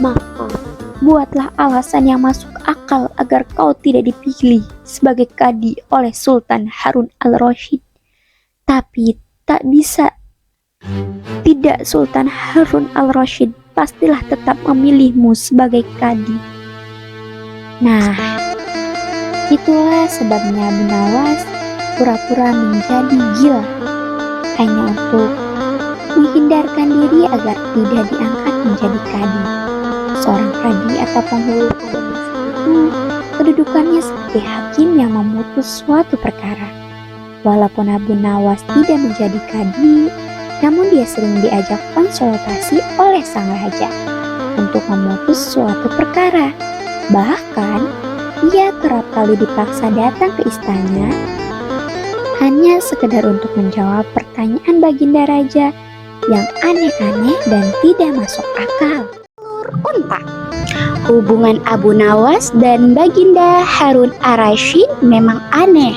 maka buatlah alasan yang masuk akal agar kau tidak dipilih sebagai kadi oleh Sultan Harun al-Rasyid. Tapi tak bisa. Tidak, Sultan Harun al-Rasyid pastilah tetap memilihmu sebagai kadi." Nah, itulah sebabnya Abu Nawas pura-pura menjadi gila, hanya untuk menghindarkan diri agar tidak diangkat menjadi kadi. Seorang kadi atau penghulu pada masa itu kedudukannya seperti hakim yang memutus suatu perkara. Walaupun Abu Nawas tidak menjadi kadi, namun dia sering diajak konsultasi oleh sang raja untuk memutus suatu perkara. Bahkan, ia kerap kali dipaksa datang ke istana hanya sekedar untuk menjawab pertanyaan Baginda Raja yang aneh-aneh dan tidak masuk akal. Unta. Hubungan Abu Nawas dan Baginda Harun al-Rasyid memang aneh.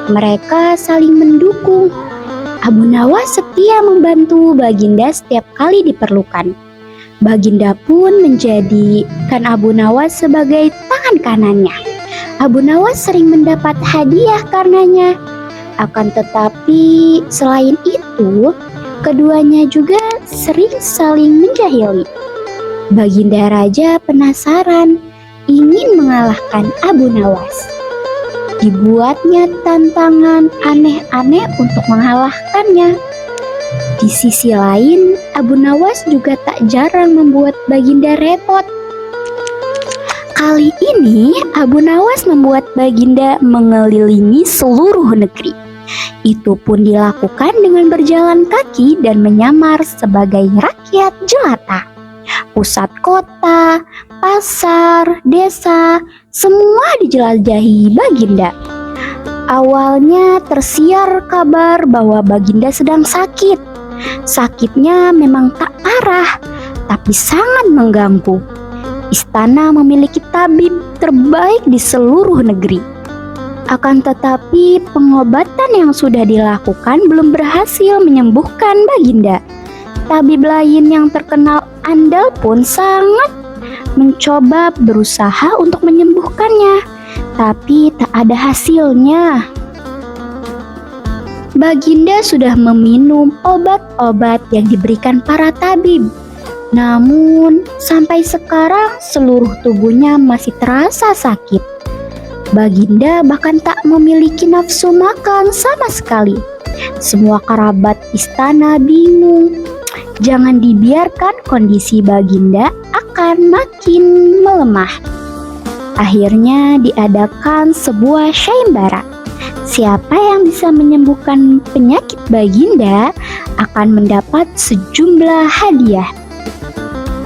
Mereka saling mendukung. Abu Nawas setia membantu Baginda setiap kali diperlukan. Baginda pun menjadikan Abu Nawas sebagai tangan kanannya. Abu Nawas sering mendapat hadiah karenanya. Akan tetapi selain itu, keduanya juga sering saling menjahili. Baginda Raja penasaran, ingin mengalahkan Abu Nawas. Dibuatnya tantangan aneh-aneh untuk mengalahkannya. Di sisi lain, Abu Nawas juga tak jarang membuat Baginda repot. Kali ini, Abu Nawas membuat Baginda mengelilingi seluruh negeri. Itu pun dilakukan dengan berjalan kaki dan menyamar sebagai rakyat jelata. Pusat kota, pasar, desa, semua dijelajahi Baginda. Awalnya tersiar kabar bahwa Baginda sedang sakit. Sakitnya memang tak parah, tapi sangat mengganggu. Istana memiliki tabib terbaik di seluruh negeri. Akan tetapi pengobatan yang sudah dilakukan belum berhasil menyembuhkan Baginda. Tabib lain yang terkenal andal pun sangat mencoba berusaha untuk menyembuhkannya, tapi tak ada hasilnya. Baginda sudah meminum obat-obat yang diberikan para tabib. Namun sampai sekarang seluruh tubuhnya masih terasa sakit. Baginda bahkan tak memiliki nafsu makan sama sekali. Semua kerabat istana bingung. Jangan dibiarkan kondisi Baginda akan makin melemah. Akhirnya diadakan sebuah sayembara. Siapa yang bisa menyembuhkan penyakit Baginda akan mendapat sejumlah hadiah.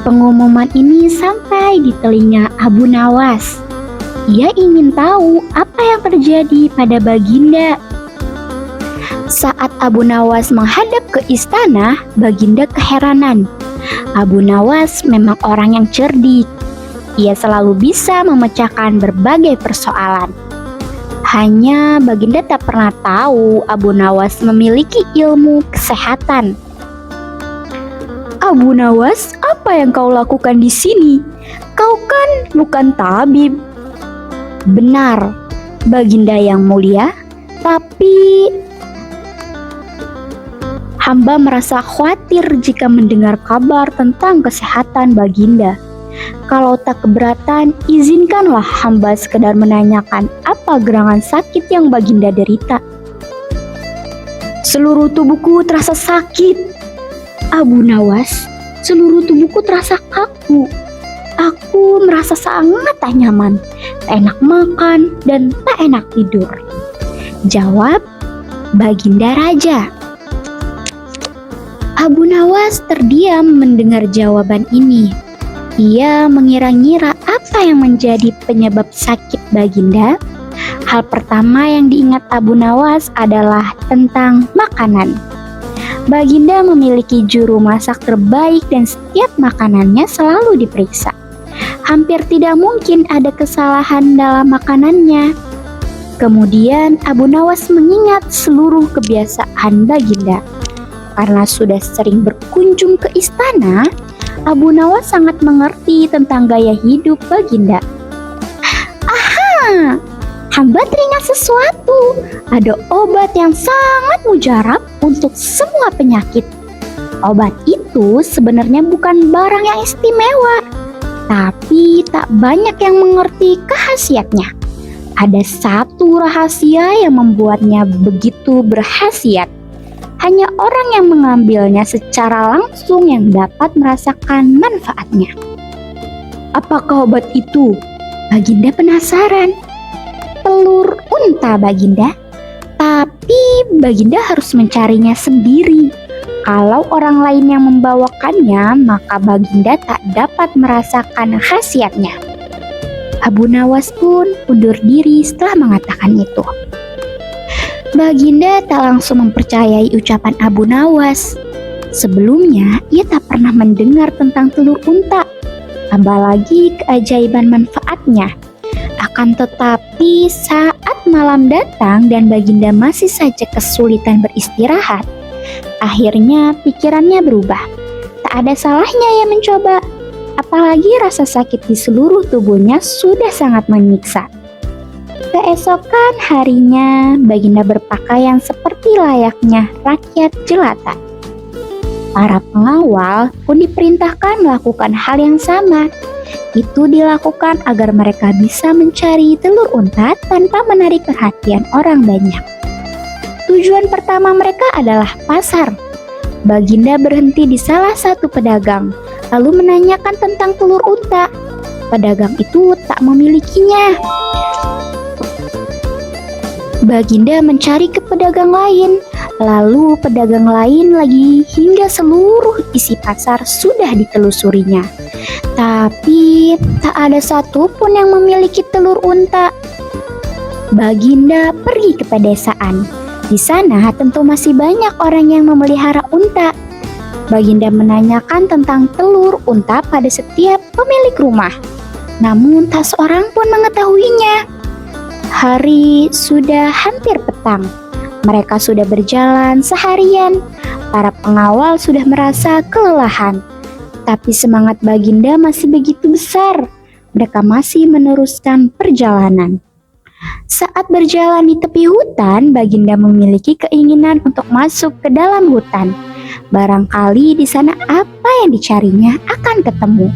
Pengumuman ini sampai di telinga Abu Nawas. Ia ingin tahu apa yang terjadi pada Baginda. Saat Abu Nawas menghadap ke istana, Baginda keheranan. Abu Nawas memang orang yang cerdik. Ia selalu bisa memecahkan berbagai persoalan. Hanya Baginda tak pernah tahu Abu Nawas memiliki ilmu kesehatan. Abu Nawas, apa yang kau lakukan di sini? Kau kan bukan tabib. Benar, Baginda yang mulia, tapi hamba merasa khawatir jika mendengar kabar tentang kesehatan Baginda. Kalau tak keberatan, izinkanlah hamba sekedar menanyakan apa gerangan sakit yang Baginda derita. Seluruh tubuhku terasa sakit. Abu Nawas, seluruh tubuhku terasa kaku. Aku merasa sangat tak nyaman, tak enak makan, dan tak enak tidur. Jawab Baginda Raja. Abu Nawas terdiam mendengar jawaban ini. Ia mengira-ngira apa yang menjadi penyebab sakit Baginda. Hal pertama yang diingat Abu Nawas adalah tentang makanan. Baginda memiliki juru masak terbaik dan setiap makanannya selalu diperiksa. Hampir tidak mungkin ada kesalahan dalam makanannya. Kemudian Abu Nawas mengingat seluruh kebiasaan Baginda. Karena sudah sering berkunjung ke istana, Abu Nawas sangat mengerti tentang gaya hidup Baginda. Aha, hamba teringat sesuatu. Ada obat yang sangat mujarab untuk semua penyakit. Obat itu sebenarnya bukan barang yang istimewa, tapi tak banyak yang mengerti khasiatnya. Ada satu rahasia yang membuatnya begitu berkhasiat. Hanya orang yang mengambilnya secara langsung yang dapat merasakan manfaatnya. Apakah obat itu? Baginda penasaran. Telur unta, Baginda. Tapi Baginda harus mencarinya sendiri. Kalau orang lain yang membawakannya, maka Baginda tak dapat merasakan khasiatnya. Abu Nawas pun undur diri setelah mengatakan itu. Baginda tak langsung mempercayai ucapan Abu Nawas. Sebelumnya, ia tak pernah mendengar tentang telur unta, apalagi keajaiban manfaatnya. Akan tetapi, saat malam datang dan Baginda masih saja kesulitan beristirahat, akhirnya pikirannya berubah. Tak ada salahnya ia mencoba, apalagi rasa sakit di seluruh tubuhnya sudah sangat menyiksa. Keesokan harinya, Baginda berpakaian seperti layaknya rakyat jelata. Para pengawal pun diperintahkan melakukan hal yang sama. Itu dilakukan agar mereka bisa mencari telur unta tanpa menarik perhatian orang banyak. Tujuan pertama mereka adalah pasar. Baginda berhenti di salah satu pedagang, lalu menanyakan tentang telur unta. Pedagang itu tak memilikinya. Baginda mencari ke pedagang lain, lalu pedagang lain lagi hingga seluruh isi pasar sudah ditelusurinya. Tapi tak ada satupun yang memiliki telur unta. Baginda pergi ke pedesaan. Di sana tentu masih banyak orang yang memelihara unta. Baginda menanyakan tentang telur unta pada setiap pemilik rumah. Namun tak seorang pun mengetahuinya. Hari sudah hampir petang. Mereka sudah berjalan seharian. Para pengawal sudah merasa kelelahan. Tapi semangat Baginda masih begitu besar. Mereka masih meneruskan perjalanan. Saat berjalan di tepi hutan, Baginda memiliki keinginan untuk masuk ke dalam hutan. Barangkali di sana apa yang dicarinya akan ketemu.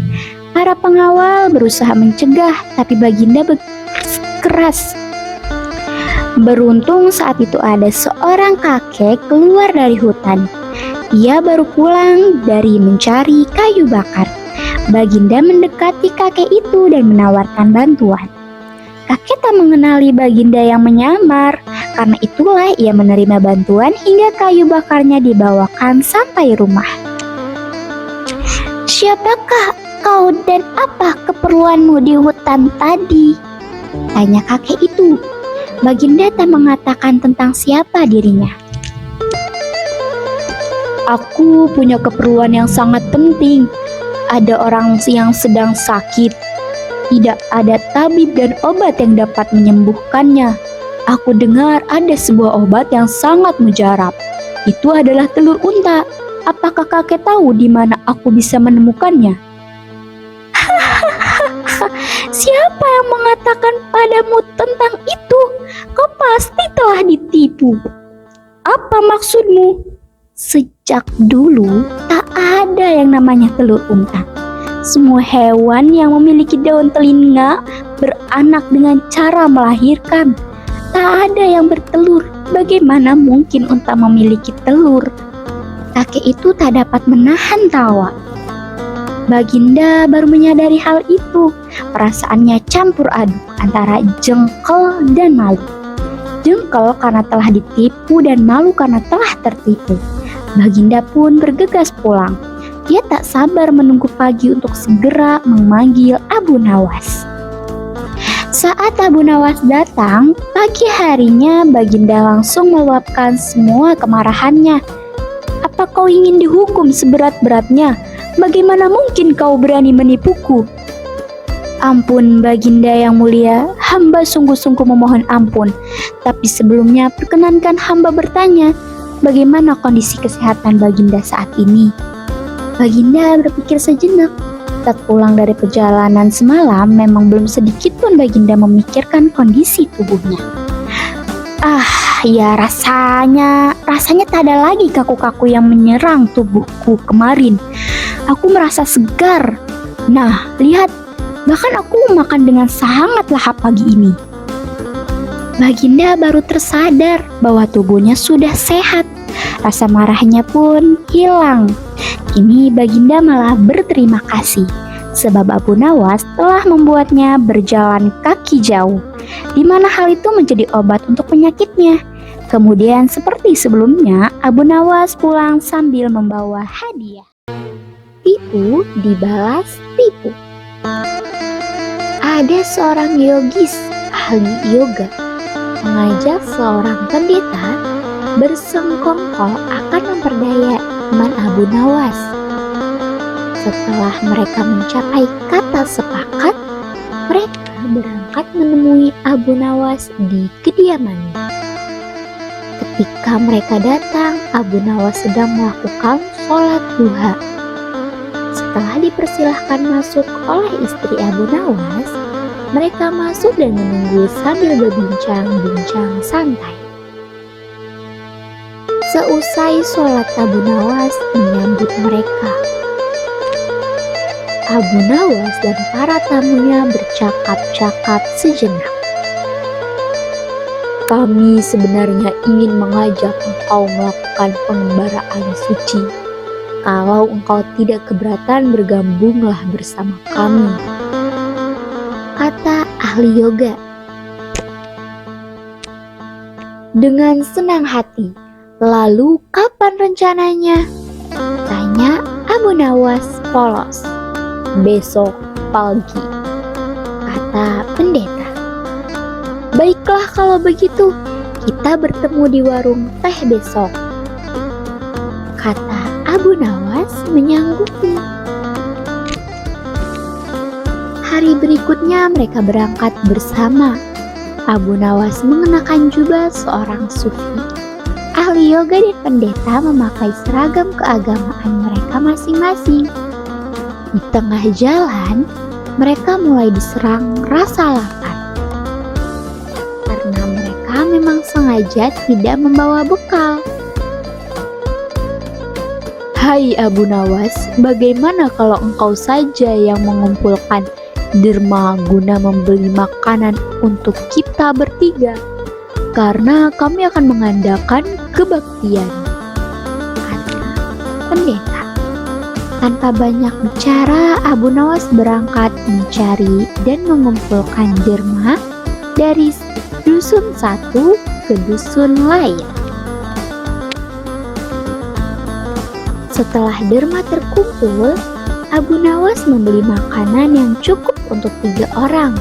Para pengawal berusaha mencegah, tapi Baginda bersikeras. Beruntung saat itu ada seorang kakek keluar dari hutan. Ia baru pulang dari mencari kayu bakar. Baginda mendekati kakek itu dan menawarkan bantuan. Kakek tak mengenali Baginda yang menyamar, karena itulah ia menerima bantuan hingga kayu bakarnya dibawakan sampai rumah. "Siapakah kau dan apa keperluanmu di hutan tadi?" tanya kakek itu. Baginda tak mengatakan tentang siapa dirinya. "Aku punya keperluan yang sangat penting. Ada orang yang sedang sakit. Tidak ada tabib dan obat yang dapat menyembuhkannya. Aku dengar ada sebuah obat yang sangat mujarab. Itu adalah telur unta. Apakah kakek tahu di mana aku bisa menemukannya?" "Siapa yang mengatakan padamu tentang itu? Kau pasti telah ditipu. Apa maksudmu?" "Sejak dulu tak ada yang namanya telur unta. Semua hewan yang memiliki daun telinga beranak dengan cara melahirkan. Tak ada yang bertelur. Bagaimana mungkin unta memiliki telur?" Kakek itu tak dapat menahan tawa. Baginda baru menyadari hal itu. Perasaannya campur aduk antara jengkel dan malu. Jengkel karena telah ditipu dan malu karena telah tertipu. Baginda pun bergegas pulang. Dia tak sabar menunggu pagi untuk segera memanggil Abu Nawas. Saat Abu Nawas datang, pagi harinya Baginda langsung meluapkan semua kemarahannya. "Apa kau ingin dihukum seberat-beratnya? Bagaimana mungkin kau berani menipuku?" "Ampun Baginda yang mulia, hamba sungguh-sungguh memohon ampun. Tapi sebelumnya perkenankan hamba bertanya, bagaimana kondisi kesehatan Baginda saat ini?" Baginda berpikir sejenak. Saat pulang dari perjalanan semalam, memang belum sedikit pun Baginda memikirkan kondisi tubuhnya. Ya rasanya tak ada lagi kaku-kaku yang menyerang tubuhku kemarin. Aku merasa segar. Nah, lihat, bahkan aku makan dengan sangat lahap pagi ini." Baginda baru tersadar bahwa tubuhnya sudah sehat. Rasa marahnya pun hilang. Kini Baginda malah berterima kasih, sebab Abu Nawas telah membuatnya berjalan kaki jauh, di mana hal itu menjadi obat untuk penyakitnya. Kemudian seperti sebelumnya, Abu Nawas pulang sambil membawa hadiah. Tipu dibalas tipu. Ada seorang yogis ahli yoga mengajak seorang pendeta bersengkongkol akan memperdaya teman Abu Nawas. Setelah mereka mencapai kata sepakat, mereka berangkat menemui Abu Nawas di kediamannya. Ketika mereka datang, Abu Nawas sedang melakukan sholat duha. Setelah dipersilahkan masuk oleh istri Abu Nawas, mereka masuk dan menunggu sambil berbincang-bincang santai. Seusai sholat, Abu Nawas menyambut mereka. Abu Nawas dan para tamunya bercakap-cakap sejenak. "Kami sebenarnya ingin mengajak engkau melakukan pengembaraan suci. Kalau engkau tidak keberatan, bergabunglah bersama kami," kata ahli yoga. dengan senang hati. "Lalu kapan rencananya?" tanya Abu Nawas polos. "Besok pagi," kata pendeta. "Baiklah kalau begitu, kita bertemu di warung teh besok," kata Abu Nawas menyanggupi. Hari berikutnya mereka berangkat bersama. Abu Nawas mengenakan jubah seorang sufi. Ahli yoga dan pendeta memakai seragam keagamaan mereka masing-masing. Di tengah jalan, mereka mulai diserang rasa lapar. Karena mereka memang sengaja tidak membawa bekal. "Hai Abu Nawas, bagaimana kalau engkau saja yang mengumpulkan derma guna membeli makanan untuk kita bertiga? Karena kami akan mengadakan kebaktian," kata pendeta. Tanpa banyak bicara, Abu Nawas berangkat mencari dan mengumpulkan derma dari dusun satu ke dusun lain. Setelah derma terkumpul, Abu Nawas membeli makanan yang cukup untuk 3 orang.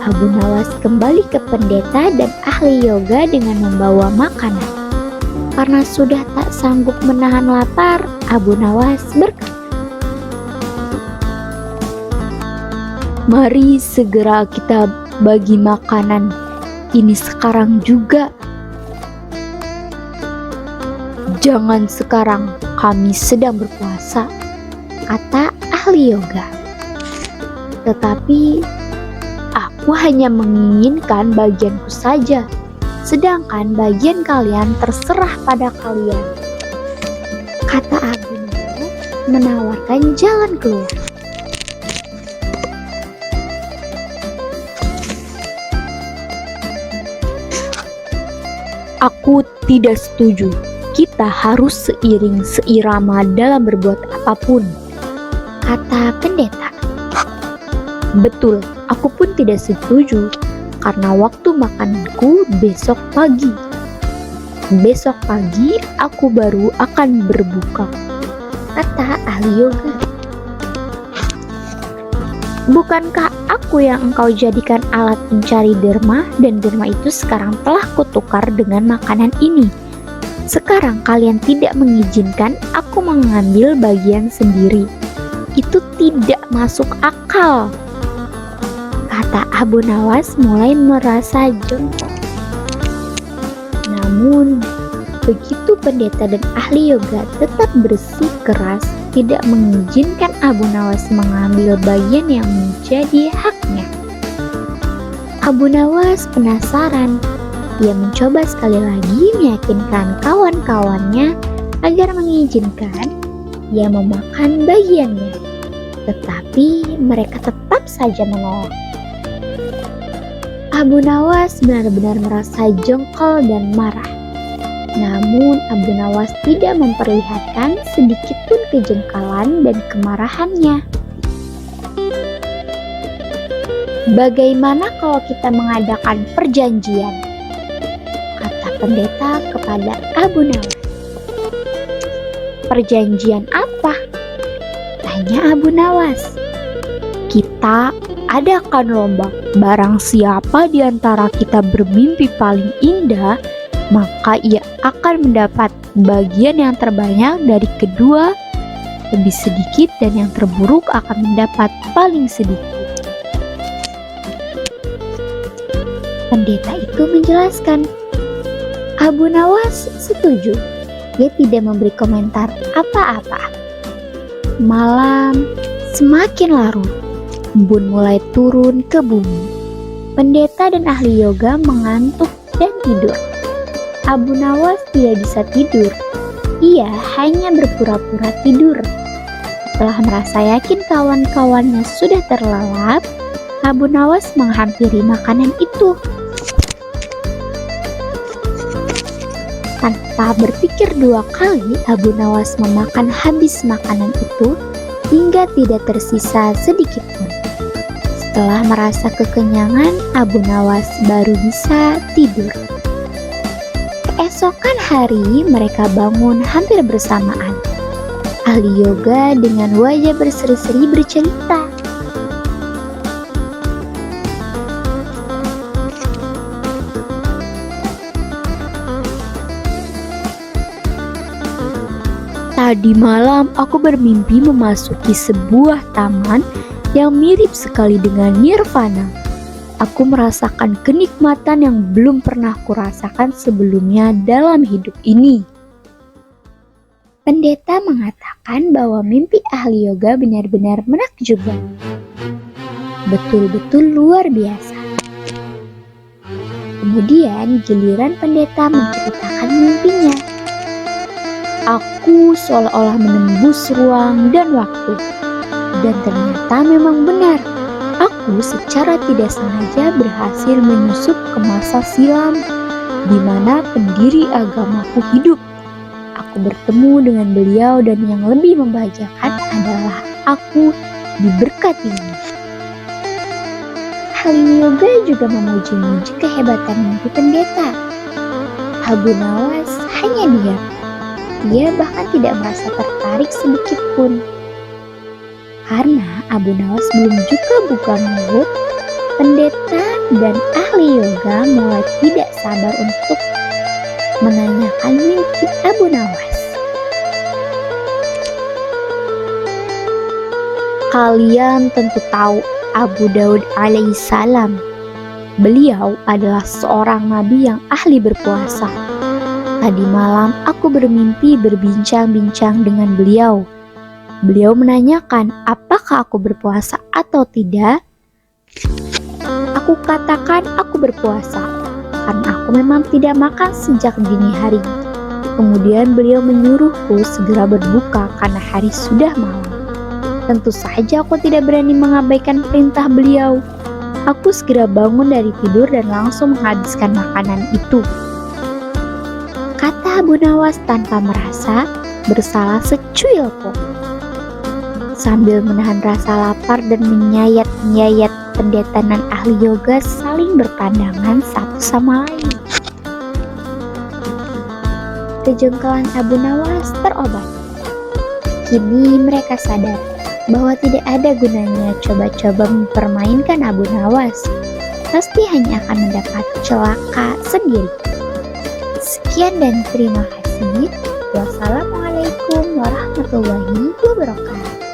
Abu Nawas kembali ke pendeta dan ahli yoga dengan membawa makanan. Karena sudah tak sanggup menahan lapar, Abu Nawas berkata, "Mari segera kita bagi makanan ini sekarang juga." "Jangan sekarang, kami sedang berpuasa," kata ahli yoga. "Tetapi aku hanya menginginkan bagianku saja, sedangkan bagian kalian terserah pada kalian," kata Abu Nawas menawarkan jalan keluar. "Aku tidak setuju. Kita harus seirama dalam berbuat apapun," kata pendeta. "Betul, aku pun tidak setuju, karena waktu makananku besok pagi. Besok pagi aku baru akan berbuka," kata ahli yoga. "Bukankah aku yang engkau jadikan alat mencari derma, dan derma itu sekarang telah kutukar dengan makanan ini? Sekarang kalian tidak mengizinkan aku mengambil bagian sendiri. Itu tidak masuk akal," kata Abu Nawas mulai merasa jengkel. Namun, begitu pendeta dan ahli yoga tetap bersikeras tidak mengizinkan Abu Nawas mengambil bagian yang menjadi haknya. Abu Nawas penasaran. Dia mencoba sekali lagi meyakinkan kawan-kawannya agar mengizinkan dia memakan bagiannya. Tetapi mereka tetap saja menolak. Abu Nawas benar-benar merasa jengkel dan marah. Namun Abu Nawas tidak memperlihatkan sedikitpun kejengkelan dan kemarahannya. "Bagaimana kalau kita mengadakan perjanjian?" kata pendeta kepada Abu Nawas. "Perjanjian apa?" tanya Abu Nawas. "Kita adakan lomba. Barang siapa di antara kita bermimpi paling indah, maka ia akan mendapat bagian yang terbanyak dari kedua lebih sedikit, dan yang terburuk akan mendapat paling sedikit." Pendeta itu menjelaskan. Abu Nawas setuju. Dia tidak memberi komentar apa-apa. Malam semakin larut. Embun mulai turun ke bumi. Pendeta dan ahli yoga mengantuk dan tidur. Abu Nawas tidak bisa tidur. Ia hanya berpura-pura tidur. Setelah merasa yakin kawan-kawannya sudah terlelap, Abu Nawas menghampiri makanan itu. Tanpa berpikir 2 kali, Abu Nawas memakan habis makanan itu hingga tidak tersisa sedikit pun. Setelah merasa kekenyangan, Abu Nawas baru bisa tidur. Keesokan hari mereka bangun hampir bersamaan. Ahli yoga dengan wajah berseri-seri bercerita. Tadi malam aku bermimpi memasuki sebuah taman yang mirip sekali dengan nirvana. Aku merasakan kenikmatan yang belum pernah kurasakan sebelumnya dalam hidup ini. Pendeta mengatakan bahwa mimpi ahli yoga benar-benar menakjubkan. Betul-betul luar biasa. Kemudian giliran pendeta menceritakan mimpinya. Aku seolah-olah menembus ruang dan waktu. Dan ternyata memang benar. Aku secara tidak sengaja berhasil menyusup ke masa silam di mana pendiri agamaku hidup. Aku bertemu dengan beliau dan yang lebih membahagiakan adalah aku diberkatinya. Ahli yoga juga memuji-muji kehebatan mimpi pendeta. Abu Nawas hanya diam. Dia bahkan tidak merasa tertarik sedikit pun. Karena Abu Nawas belum juga buka mulut, pendeta dan ahli yoga mulai tidak sabar untuk menanyakan mimpi Abu Nawas. Kalian tentu tahu Abu Daud alaihissalam. Beliau adalah seorang nabi yang ahli berpuasa. Tadi malam aku bermimpi berbincang-bincang dengan beliau. Beliau menanyakan apakah aku berpuasa atau tidak. Aku katakan aku berpuasa karena aku memang tidak makan sejak dini hari. Kemudian beliau menyuruhku segera berbuka karena hari sudah malam. Tentu saja aku tidak berani mengabaikan perintah beliau. Aku segera bangun dari tidur dan langsung menghabiskan makanan itu. Kata Abu Nawas tanpa merasa bersalah secuil pun. Sambil menahan rasa lapar dan menyayat-nyayat, pendeta dan ahli yoga saling berpandangan satu sama lain. Kejengkelan Abu Nawas terobat. Kini mereka sadar bahwa tidak ada gunanya coba-coba mempermainkan Abu Nawas. Pasti hanya akan mendapat celaka sendiri. Sekian dan terima kasih. Wassalamualaikum warahmatullahi wabarakatuh.